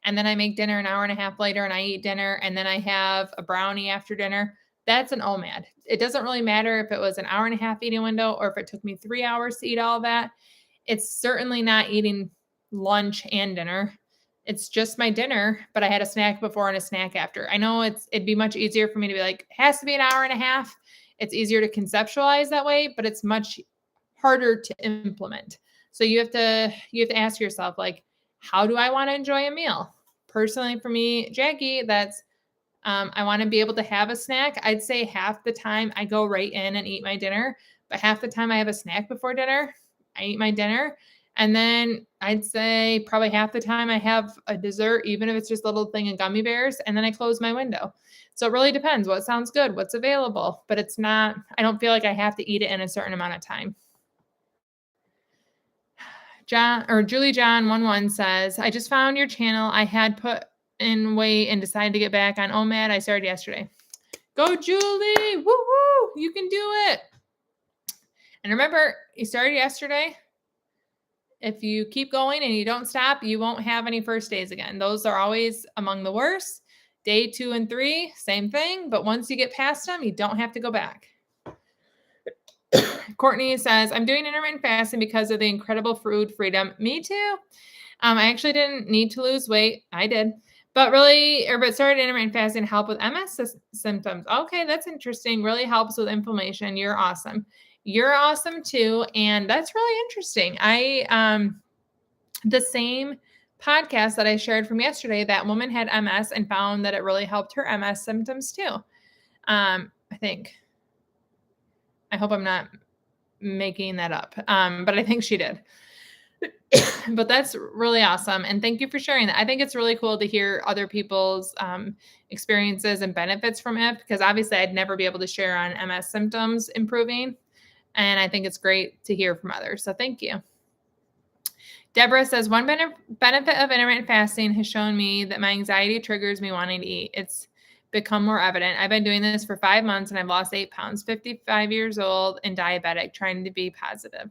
and then I make dinner an hour and a half later and I eat dinner, and then I have a brownie after dinner, that's an OMAD. It doesn't really matter if it was an hour and a half eating window or if it took me 3 hours to eat all of that. It's certainly not eating lunch and dinner. It's just my dinner, but I had a snack before and a snack after. I know it'd be much easier for me to be like, it has to be an hour and a half. It's easier to conceptualize that way, but it's much harder to implement. So you have to ask yourself, like, how do I want to enjoy a meal? Personally, for me, Jackie, that's I want to be able to have a snack. I'd say half the time I go right in and eat my dinner, but half the time I have a snack before dinner. I eat my dinner. And then I'd say probably half the time I have a dessert, even if it's just a little thing of gummy bears, and then I close my window. So it really depends what sounds good, what's available, but it's not, I don't feel like I have to eat it in a certain amount of time. Julie John 11 says, I just found your channel. I had put in weight and decided to get back on OMAD. I started yesterday. Go Julie. Woo woo. You can do it. And remember, you started yesterday. If you keep going and you don't stop, you won't have any first days again. Those are always among the worst. Day 2 and 3, same thing. But once you get past them, you don't have to go back. Courtney says, I'm doing intermittent fasting because of the incredible food freedom. Me too. I actually didn't need to lose weight. I did. But started intermittent fasting to help with MS symptoms. Okay, that's interesting. Really helps with inflammation. You're awesome. You're awesome too. And that's really interesting. The same podcast that I shared from yesterday, that woman had MS and found that it really helped her MS symptoms too. I think. I hope I'm not making that up. But I think she did. But that's really awesome. And thank you for sharing that. I think it's really cool to hear other people's experiences and benefits from it, because obviously I'd never be able to share on MS symptoms improving. And I think it's great to hear from others. So thank you. Deborah says, one benefit of intermittent fasting has shown me that my anxiety triggers me wanting to eat. It's become more evident. I've been doing this for 5 months and I've lost 8 pounds, 55 years old and diabetic, trying to be positive.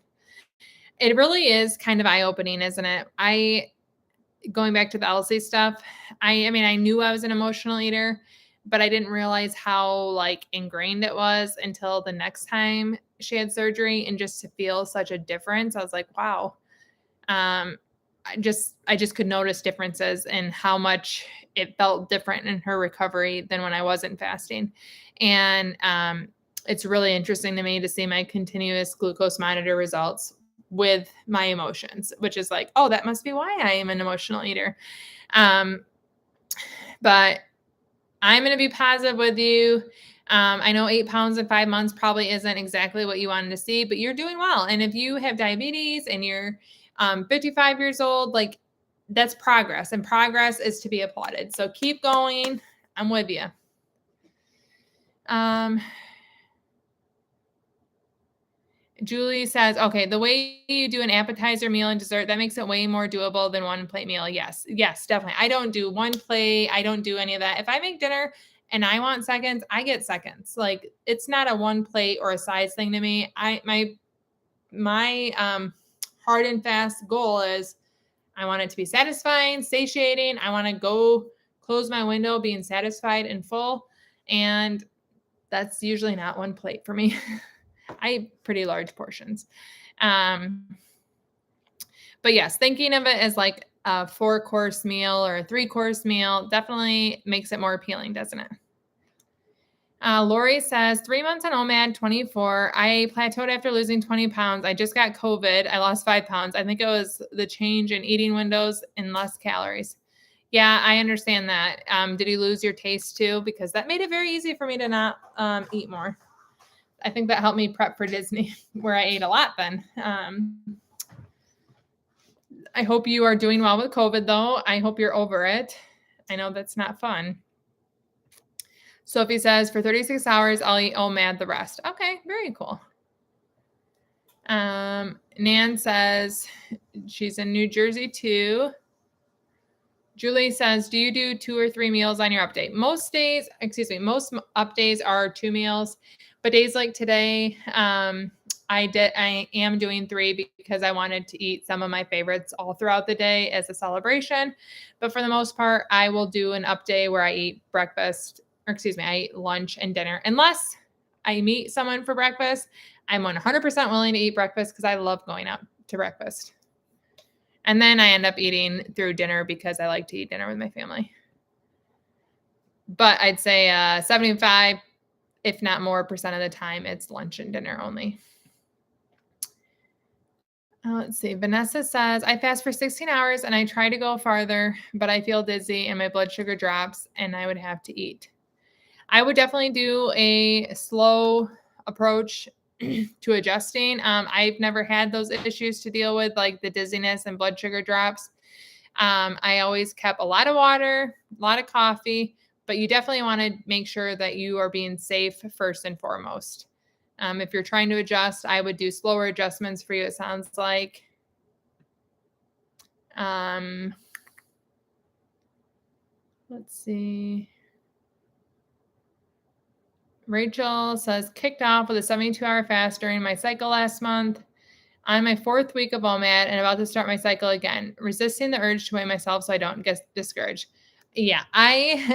It really is kind of eye-opening, isn't it? Going back to the Elsie stuff, I mean, I knew I was an emotional eater, but I didn't realize how like ingrained it was until the next time she had surgery, and just to feel such a difference, I was like, wow. I just could notice differences in how much it felt different in her recovery than when I wasn't fasting. And it's really interesting to me to see my continuous glucose monitor results with my emotions, which is like, oh, that must be why I am an emotional eater. But I'm going to be positive with you. I know 8 pounds in 5 months probably isn't exactly what you wanted to see, but you're doing well. And if you have diabetes and you're 55 years old, like, that's progress, and progress is to be applauded. So keep going. I'm with you. Julie says, okay, the way you do an appetizer, meal, and dessert, that makes it way more doable than one plate meal. Yes, definitely. I don't do one plate. I don't do any of that. If I make dinner and I want seconds, I get seconds. Like, it's not a one plate or a size thing to me. My hard and fast goal is I want it to be satisfying, satiating. I want to go close my window being satisfied and full. And that's usually not one plate for me. I eat pretty large portions. But yes, thinking of it as like a 4-course meal or a 3-course meal definitely makes it more appealing, doesn't it? Lori says, 3 months on OMAD, 24. I plateaued after losing 20 pounds. I just got COVID. I lost 5 pounds. I think it was the change in eating windows and less calories. Yeah, I understand that. Did you lose your taste too? Because that made it very easy for me to not eat more. I think that helped me prep for Disney, where I ate a lot then. I hope you are doing well with COVID, though. I hope you're over it. I know that's not fun. Sophie says, for 36 hours, I'll eat OMAD the rest. Okay, very cool. Nan says she's in New Jersey too. Julie says, do you do 2 or 3 meals on your update? Most updates are 2 meals, but days like today, I am doing 3 because I wanted to eat some of my favorites all throughout the day as a celebration. But for the most part, I will do an up day where I eat I eat lunch and dinner. Unless I meet someone for breakfast, I'm 100% willing to eat breakfast because I love going out to breakfast. And then I end up eating through dinner because I like to eat dinner with my family. But I'd say 75, if not more percent of the time, it's lunch and dinner only. Let's see. Vanessa says, I fast for 16 hours and I try to go farther, but I feel dizzy and my blood sugar drops and I would have to eat. I would definitely do a slow approach to adjusting. I've never had those issues to deal with, like the dizziness and blood sugar drops. I always kept a lot of water, a lot of coffee, but you definitely want to make sure that you are being safe first and foremost. If you're trying to adjust, I would do slower adjustments for you, it sounds like. Let's see. Rachel says, kicked off with a 72-hour fast during my cycle last month. On my 4th week of OMAD and about to start my cycle again, resisting the urge to weigh myself so I don't get discouraged. Yeah,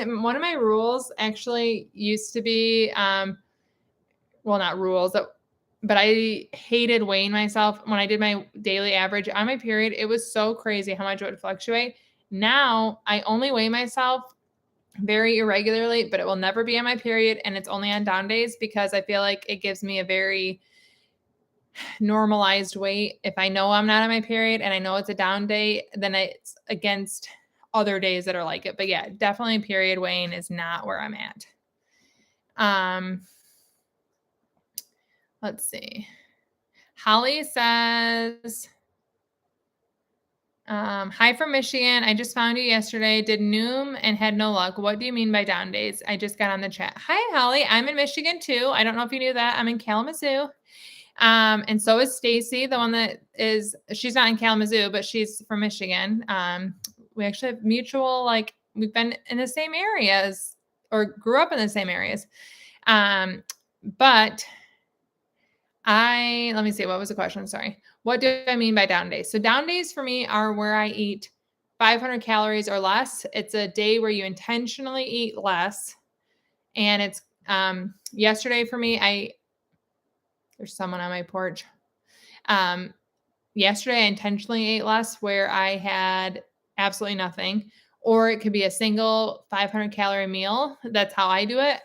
one of my rules actually used to be, well, not rules, but I hated weighing myself. When I did my daily average on my period, it was so crazy how much it would fluctuate. Now I only weigh myself very irregularly, but it will never be on my period. And it's only on down days because I feel like it gives me a very normalized weight. If I know I'm not on my period and I know it's a down day, then it's against other days that are like it. But yeah, definitely period weighing is not where I'm at. Let's see. Holly says, hi from Michigan. I just found you yesterday. Did Noom and had no luck. What do you mean by down days? I just got on the chat. Hi, Holly. I'm in Michigan too. I don't know if you knew that. I'm in Kalamazoo. And so is Stacy, the one that is, she's not in Kalamazoo, but she's from Michigan. We actually have mutual, like we've been in the same areas or grew up in the same areas. But let me see, what was the question? Sorry. What do I mean by down days? So down days for me are where I eat 500 calories or less. It's a day where you intentionally eat less. And it's, yesterday for me, there's someone on my porch. Yesterday I intentionally ate less where I had absolutely nothing, or it could be a single 500 calorie meal. That's how I do it.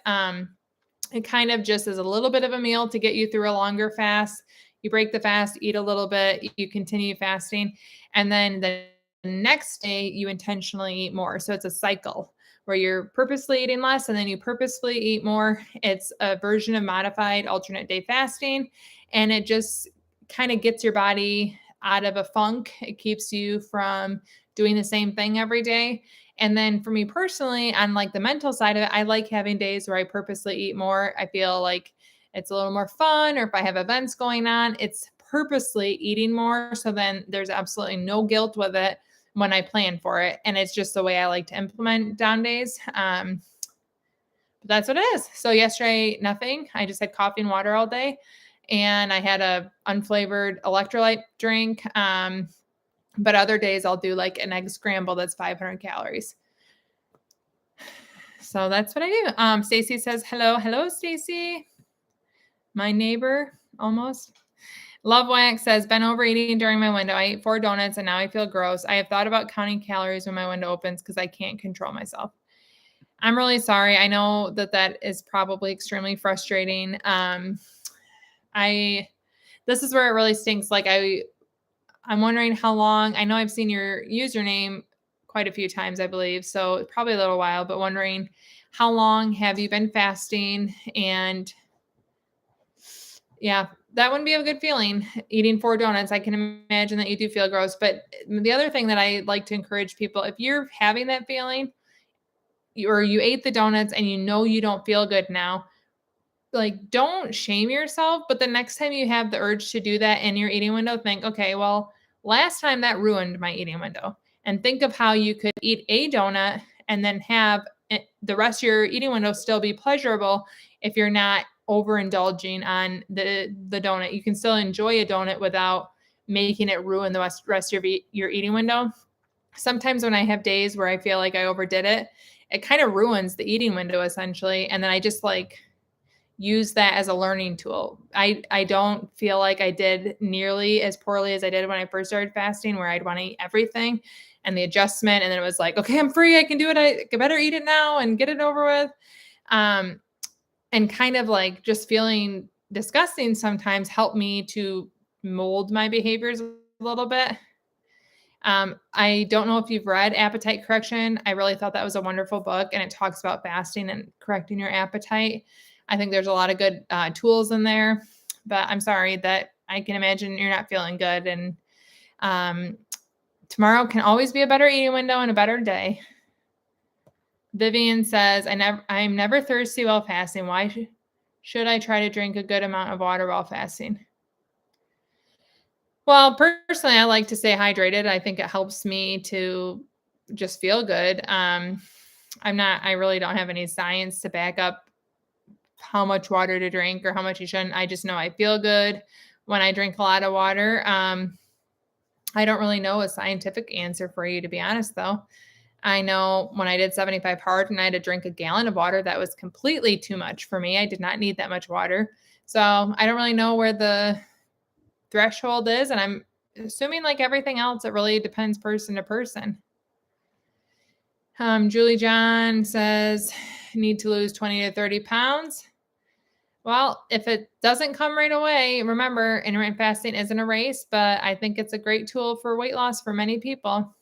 It kind of just is a little bit of a meal to get you through a longer fast. You break the fast, eat a little bit, you continue fasting, and then the next day you intentionally eat more. So it's a cycle where you're purposely eating less and then you purposefully eat more. It's a version of modified alternate day fasting, and it just kind of gets your body out of a funk. It keeps you from doing the same thing every day. And then for me personally, on like the mental side of it, I like having days where I purposely eat more. I feel like it's a little more fun, or if I have events going on, it's purposely eating more. So then there's absolutely no guilt with it when I plan for it. And it's just the way I like to implement down days. But that's what it is. So yesterday, nothing. I just had coffee and water all day. And I had a unflavored electrolyte drink. But other days I'll do like an egg scramble that's 500 calories. So that's what I do. Stacy says, hello, Stacy. My neighbor, almost. Love Wax says, been overeating during my window. I ate 4 donuts and now I feel gross. I have thought about counting calories when my window opens because I can't control myself. I'm really sorry. I know that is probably extremely frustrating. This is where it really stinks. Like I'm wondering how long. I know I've seen your username quite a few times, I believe. So probably a little while, but wondering how long have you been fasting? And yeah, that wouldn't be a good feeling, eating 4 donuts. I can imagine that you do feel gross. But the other thing that I like to encourage people, if you're having that feeling, or you ate the donuts and you know you don't feel good now, like don't shame yourself. But the next time you have the urge to do that in your eating window, think, okay, well, last time that ruined my eating window. And think of how you could eat a donut and then have the rest of your eating window still be pleasurable if you're not overindulging on the donut. You can still enjoy a donut without making it ruin the rest of your eating window. Sometimes when I have days where I feel like I overdid it, it kind of ruins the eating window essentially. And then I just like use that as a learning tool. I don't feel like I did nearly as poorly as I did when I first started fasting, where I'd want to eat everything and the adjustment. And then it was like, okay, I'm free. I can do it. I better eat it now and get it over with. And kind of like just feeling disgusting sometimes helped me to mold my behaviors a little bit. I don't know if you've read Appetite Correction. I really thought that was a wonderful book, and it talks about fasting and correcting your appetite. I think there's a lot of good tools in there, but I'm sorry that I can imagine you're not feeling good. And tomorrow can always be a better eating window and a better day. Vivian says, I'm never thirsty while fasting. Why should I try to drink a good amount of water while fasting? Well, personally, I like to stay hydrated. I think it helps me to just feel good. I really don't have any science to back up how much water to drink or how much you shouldn't. I just know I feel good when I drink a lot of water. I don't really know a scientific answer for you, to be honest, though. I know when I did 75 hard and I had to drink a gallon of water, that was completely too much for me. I did not need that much water. So I don't really know where the threshold is. And I'm assuming like everything else, it really depends person to person. Julie John says, need to lose 20 to 30 pounds. Well, if it doesn't come right away, remember, intermittent fasting isn't a race, but I think it's a great tool for weight loss for many people.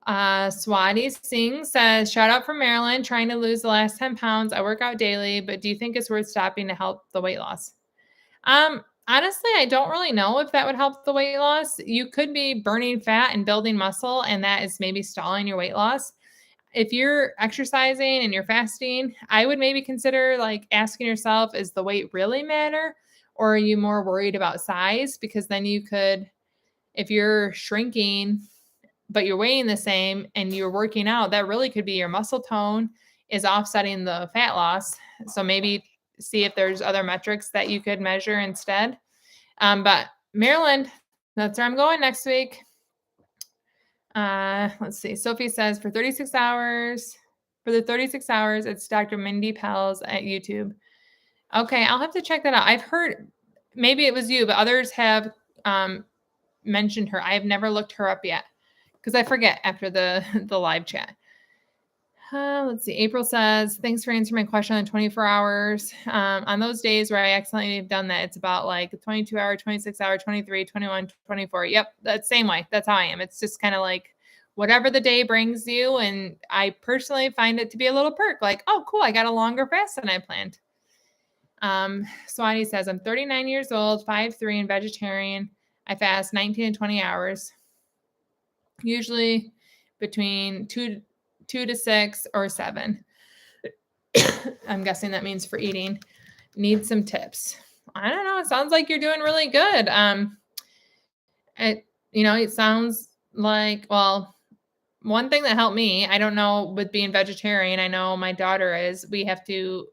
Swati Singh says, shout out from Maryland, trying to lose the last 10 pounds. I work out daily, but do you think it's worth stopping to help the weight loss? Honestly, I don't really know if that would help the weight loss. You could be burning fat and building muscle, and that is maybe stalling your weight loss. If you're exercising and you're fasting, I would maybe consider like asking yourself, is the weight really matter? Or are you more worried about size? Because then you could, if you're shrinking, but you're weighing the same and you're working out, that really could be your muscle tone is offsetting the fat loss. So maybe see if there's other metrics that you could measure instead. But Maryland, that's where I'm going next week. Let's see. Sophie says for the 36 hours, it's Dr. Mindy Pels at YouTube. Okay, I'll have to check that out. I've heard, maybe it was you, but others have mentioned her. I have never looked her up yet because I forget after the live chat. Let's see. April says, thanks for answering my question on 24 hours. On those days where I accidentally have done that, it's about like 22 hour, 26 hour, 23, 21, 24. Yep. That same way. That's how I am. It's just kind of like whatever the day brings you. And I personally find it to be a little perk. Like, oh, cool. I got a longer fast than I planned. Swati says, I'm 39 years old, 5'3", and vegetarian. I fast 19 and 20 hours, usually between 2 to 6 or 7. I'm guessing that means for eating. Need some tips. I don't know. It sounds like you're doing really good. It sounds like, well, one thing that helped me, I don't know, with being vegetarian, I know my daughter is, we have to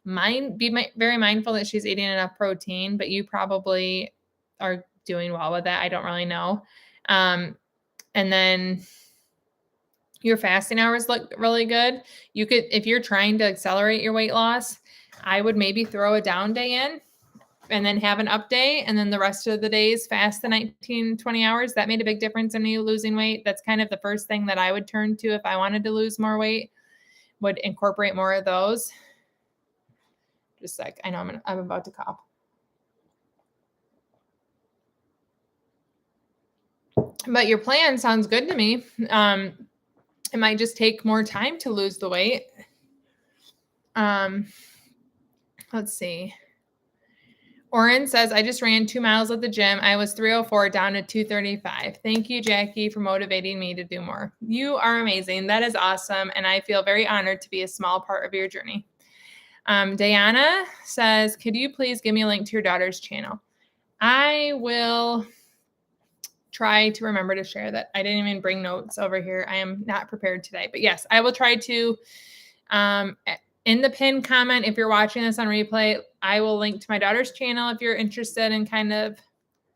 very mindful that she's eating enough protein, but you probably are doing well with that. I don't really know. And then your fasting hours look really good. You could, if you're trying to accelerate your weight loss, I would maybe throw a down day in and then have an up day. And then the rest of the days fast the 19, 20 hours. That made a big difference in me losing weight. That's kind of the first thing that I would turn to if I wanted to lose more weight, would incorporate more of those. Just like, I know I'm about to cough. But your plan sounds good to me. It might just take more time to lose the weight. Let's see. Oren says, I just ran 2 miles at the gym. I was 304 down to 235. Thank you, Jackie, for motivating me to do more. You are amazing. That is awesome. And I feel very honored to be a small part of your journey. Diana says, could you please give me a link to your daughter's channel? I will try to remember to share that. I didn't even bring notes over here. I am not prepared today, but yes, I will try to, in the pinned comment, if you're watching this on replay, I will link to my daughter's channel if you're interested in kind of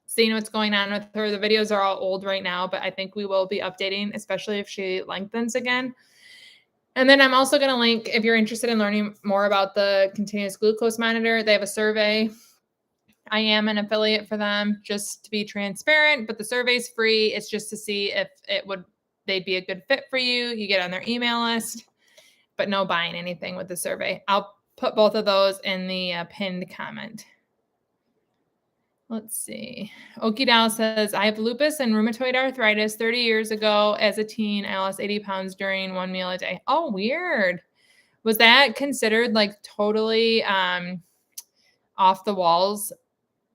seeing what's going on with her. The videos are all old right now, but I think we will be updating, especially if she lengthens again. And then I'm also going to link, if you're interested in learning more about the continuous glucose monitor, they have a survey. I am an affiliate for them, just to be transparent, but the survey's free. It's just to see if they'd be a good fit for you. You get on their email list, but no buying anything with the survey. I'll put both of those in the pinned comment. Let's see. Okidal says, I have lupus and rheumatoid arthritis. 30 years ago, as a teen, I lost 80 pounds during 1 meal a day. Oh, weird. Was that considered like totally off the walls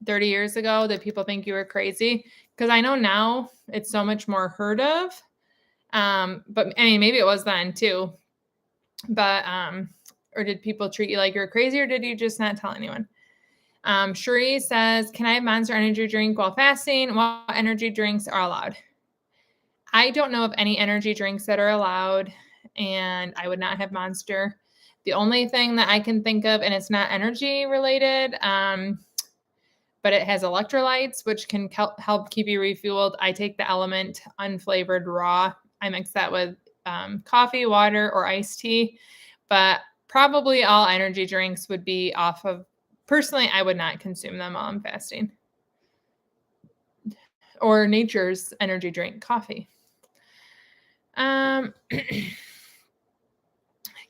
30 years ago that people think you were crazy? Because I know now it's so much more heard of. But I mean, maybe it was then too. But, or did people treat you like you're crazy, or did you just not tell anyone? Cherie says, can I have Monster energy drink while fasting? What energy drinks are allowed? I don't know of any energy drinks that are allowed, and I would not have Monster. The only thing that I can think of, and it's not energy related, but it has electrolytes, which can help keep you refueled. I take the Element unflavored raw. I mix that with coffee, water, or iced tea, but probably all energy drinks would be off of. Personally, I would not consume them while I'm fasting. Or Nature's energy drink, coffee.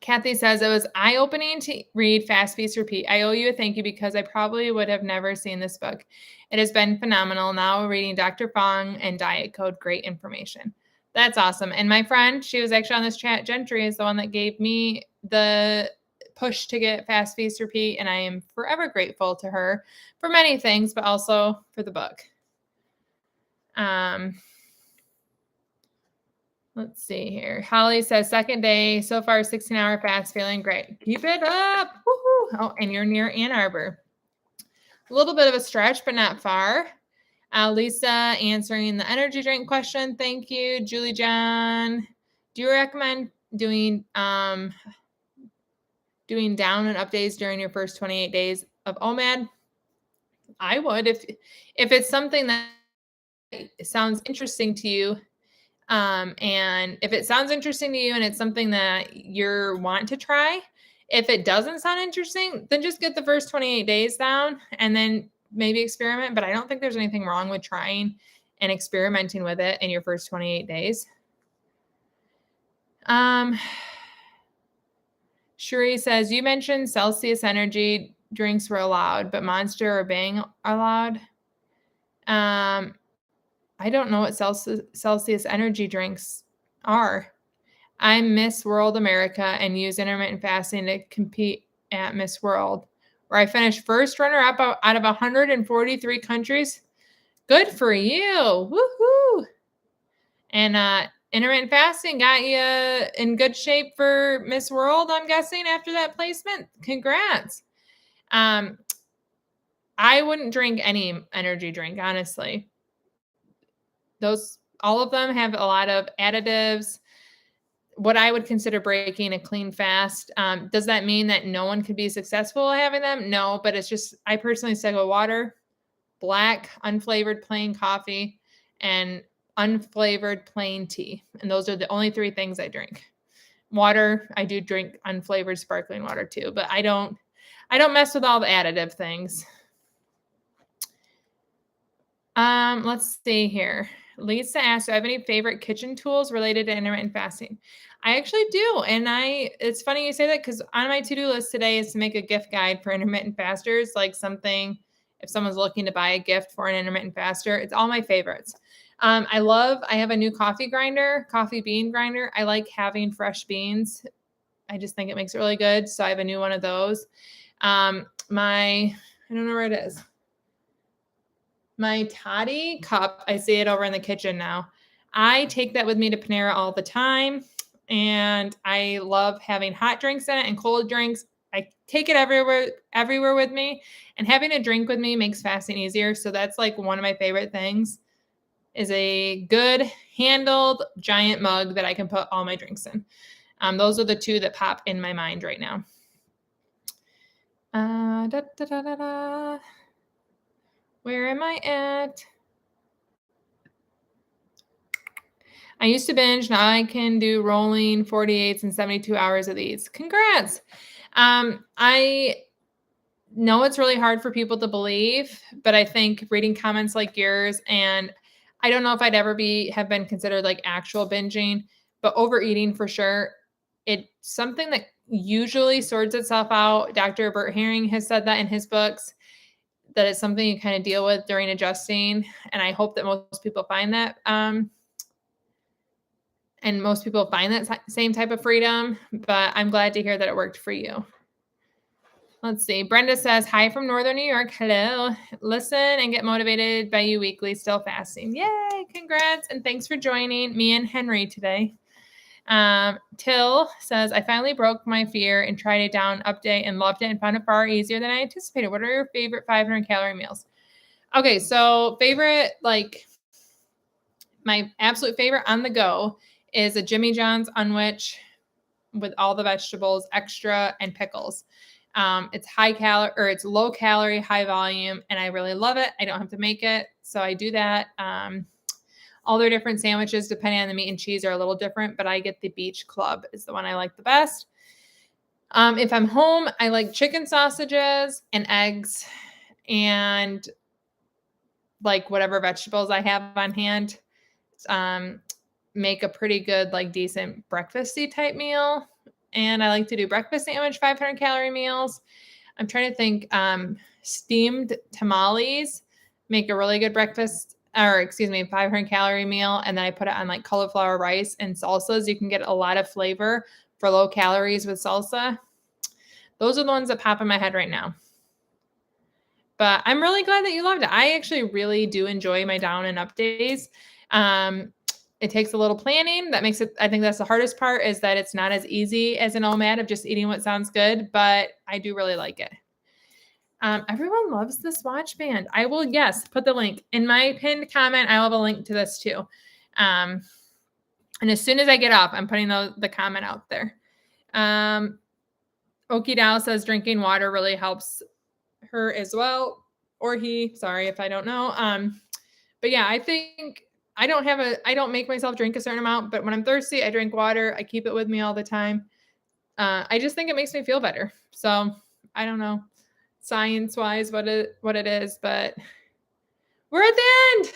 Kathy says, it was eye-opening to read Fast Feast Repeat. I owe you a thank you because I probably would have never seen this book. It has been phenomenal. Now reading Dr. Fong and Diet Code, great information. That's awesome. And my friend, she was actually on this chat, Gentry, is the one that gave me the push to get Fast Feast Repeat, and I am forever grateful to her for many things, but also for the book. Let's see here. Holly says, second day, so far 16-hour fast, feeling great. Keep it up. Woo-hoo. Oh, and you're near Ann Arbor. A little bit of a stretch, but not far. Lisa answering the energy drink question. Thank you. Julie John, do you recommend doing down and up days during your first 28 days of OMAD? I would if it's something that sounds interesting to you. And if it sounds interesting to you and it's something that you want to try, if it doesn't sound interesting, then just get the first 28 days down and then maybe experiment. But I don't think there's anything wrong with trying and experimenting with it in your first 28 days. Sheree says, you mentioned Celsius energy drinks were allowed, but Monster or Bang allowed. I don't know what Celsius energy drinks are. I'm Miss World America and use intermittent fasting to compete at Miss World, where I finished first runner-up out of 143 countries. Good for you. Woohoo. And intermittent fasting got you in good shape for Miss World, I'm guessing, after that placement. Congrats. I wouldn't drink any energy drink, honestly. All of them have a lot of additives, what I would consider breaking a clean fast. Does that mean that no one could be successful having them? No, but it's just, I personally stick with water, black, unflavored plain coffee, and unflavored plain tea. And those are the only three things I drink. Water, I do drink unflavored sparkling water too, but I don't mess with all the additive things. Let's see here. Lisa asked, do I have any favorite kitchen tools related to intermittent fasting? I actually do. And it's funny you say that because on my to-do list today is to make a gift guide for intermittent fasters, like something, if someone's looking to buy a gift for an intermittent faster, it's all my favorites. I have a new coffee bean grinder. I like having fresh beans. I just think it makes it really good. So I have a new one of those. I don't know where it is. My toddy cup, I see it over in the kitchen now. I take that with me to Panera all the time, and I love having hot drinks in it and cold drinks. I take it everywhere with me, and having a drink with me makes fasting easier. So that's like one of my favorite things is a good handled giant mug that I can put all my drinks in. Those are the two that pop in my mind right now. Where am I at? I used to binge. Now I can do rolling 48s and 72 hours of these. Congrats. I know it's really hard for people to believe, but I think reading comments like yours, and I don't know if I'd ever have been considered like actual binging, but overeating for sure. It's something that usually sorts itself out. Dr. Bert Herring has said that in his books, that it's something you kind of deal with during adjusting. And I hope that most people find that. And most people find that same type of freedom, but I'm glad to hear that it worked for you. Let's see. Brenda says, hi from Northern New York. Hello. Listen and get motivated by you weekly, still fasting. Yay. Congrats. And thanks for joining me and Henry today. Till says, I finally broke my fear and tried a down update and loved it and found it far easier than I anticipated. What are your favorite 500 calorie meals? Okay. So my absolute favorite on the go is a Jimmy John's unwich with all the vegetables, extra, and pickles. It's low calorie, high volume, and I really love it. I don't have to make it. So I do that. All their different sandwiches, depending on the meat and cheese, are a little different, but I get the Beach Club is the one I like the best. If I'm home, I like chicken sausages and eggs and like whatever vegetables I have on hand. Make a pretty good, like decent breakfasty type meal. And I like to do breakfast sandwich, 500 calorie meals. I'm trying to think, steamed tamales make a really good breakfast, or excuse me, 500 calorie meal. And then I put it on like cauliflower rice and salsas. You can get a lot of flavor for low calories with salsa. Those are the ones that pop in my head right now. But I'm really glad that you loved it. I actually really do enjoy my down and up days. It takes a little planning. That makes it, I think that's the hardest part, is that it's not as easy as an OMAD of just eating what sounds good, but I do really like it. Everyone loves this watch band. I will, yes, put the link in my pinned comment. I'll have a link to this too. And as soon as I get off, I'm putting the comment out there. Okie Dow says drinking water really helps her as well, or he, sorry if I don't know. But yeah, I think I don't make myself drink a certain amount, but when I'm thirsty, I drink water. I keep it with me all the time. I just think it makes me feel better. So I don't know science-wise what it is, but we're at the end.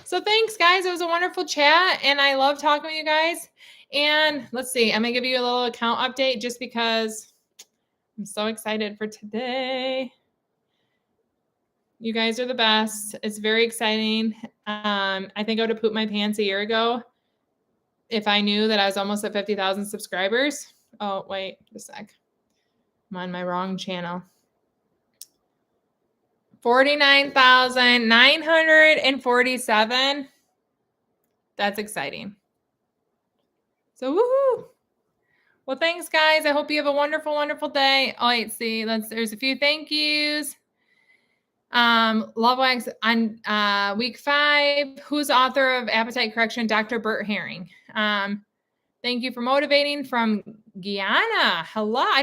So thanks, guys. It was a wonderful chat, and I love talking with you guys. And let's see, I'm gonna give you a little account update just because I'm so excited for today. You guys are the best. It's very exciting. I think I would have pooped my pants a year ago if I knew that I was almost at 50,000 subscribers. Oh, wait a sec. I'm on my wrong channel. 49,947. That's exciting. So, woohoo. Well, thanks, guys. I hope you have a wonderful, wonderful day. Oh, wait, see, there's a few thank yous. Love Wax on week 5. Who's the author of Appetite Correction? Dr. Bert Herring. Thank you for motivating from Guyana. Hello. I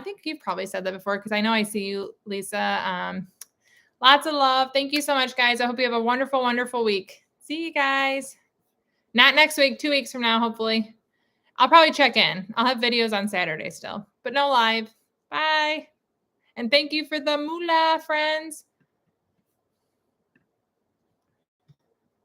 think you've probably said that before because I know I see you, Lisa. Lots of love. Thank you so much, guys. I hope you have a wonderful, wonderful week. See you guys. Not next week, 2 weeks from now, hopefully. I'll probably check in. I'll have videos on Saturday still, but no live. Bye. And thank you for the moolah, friends.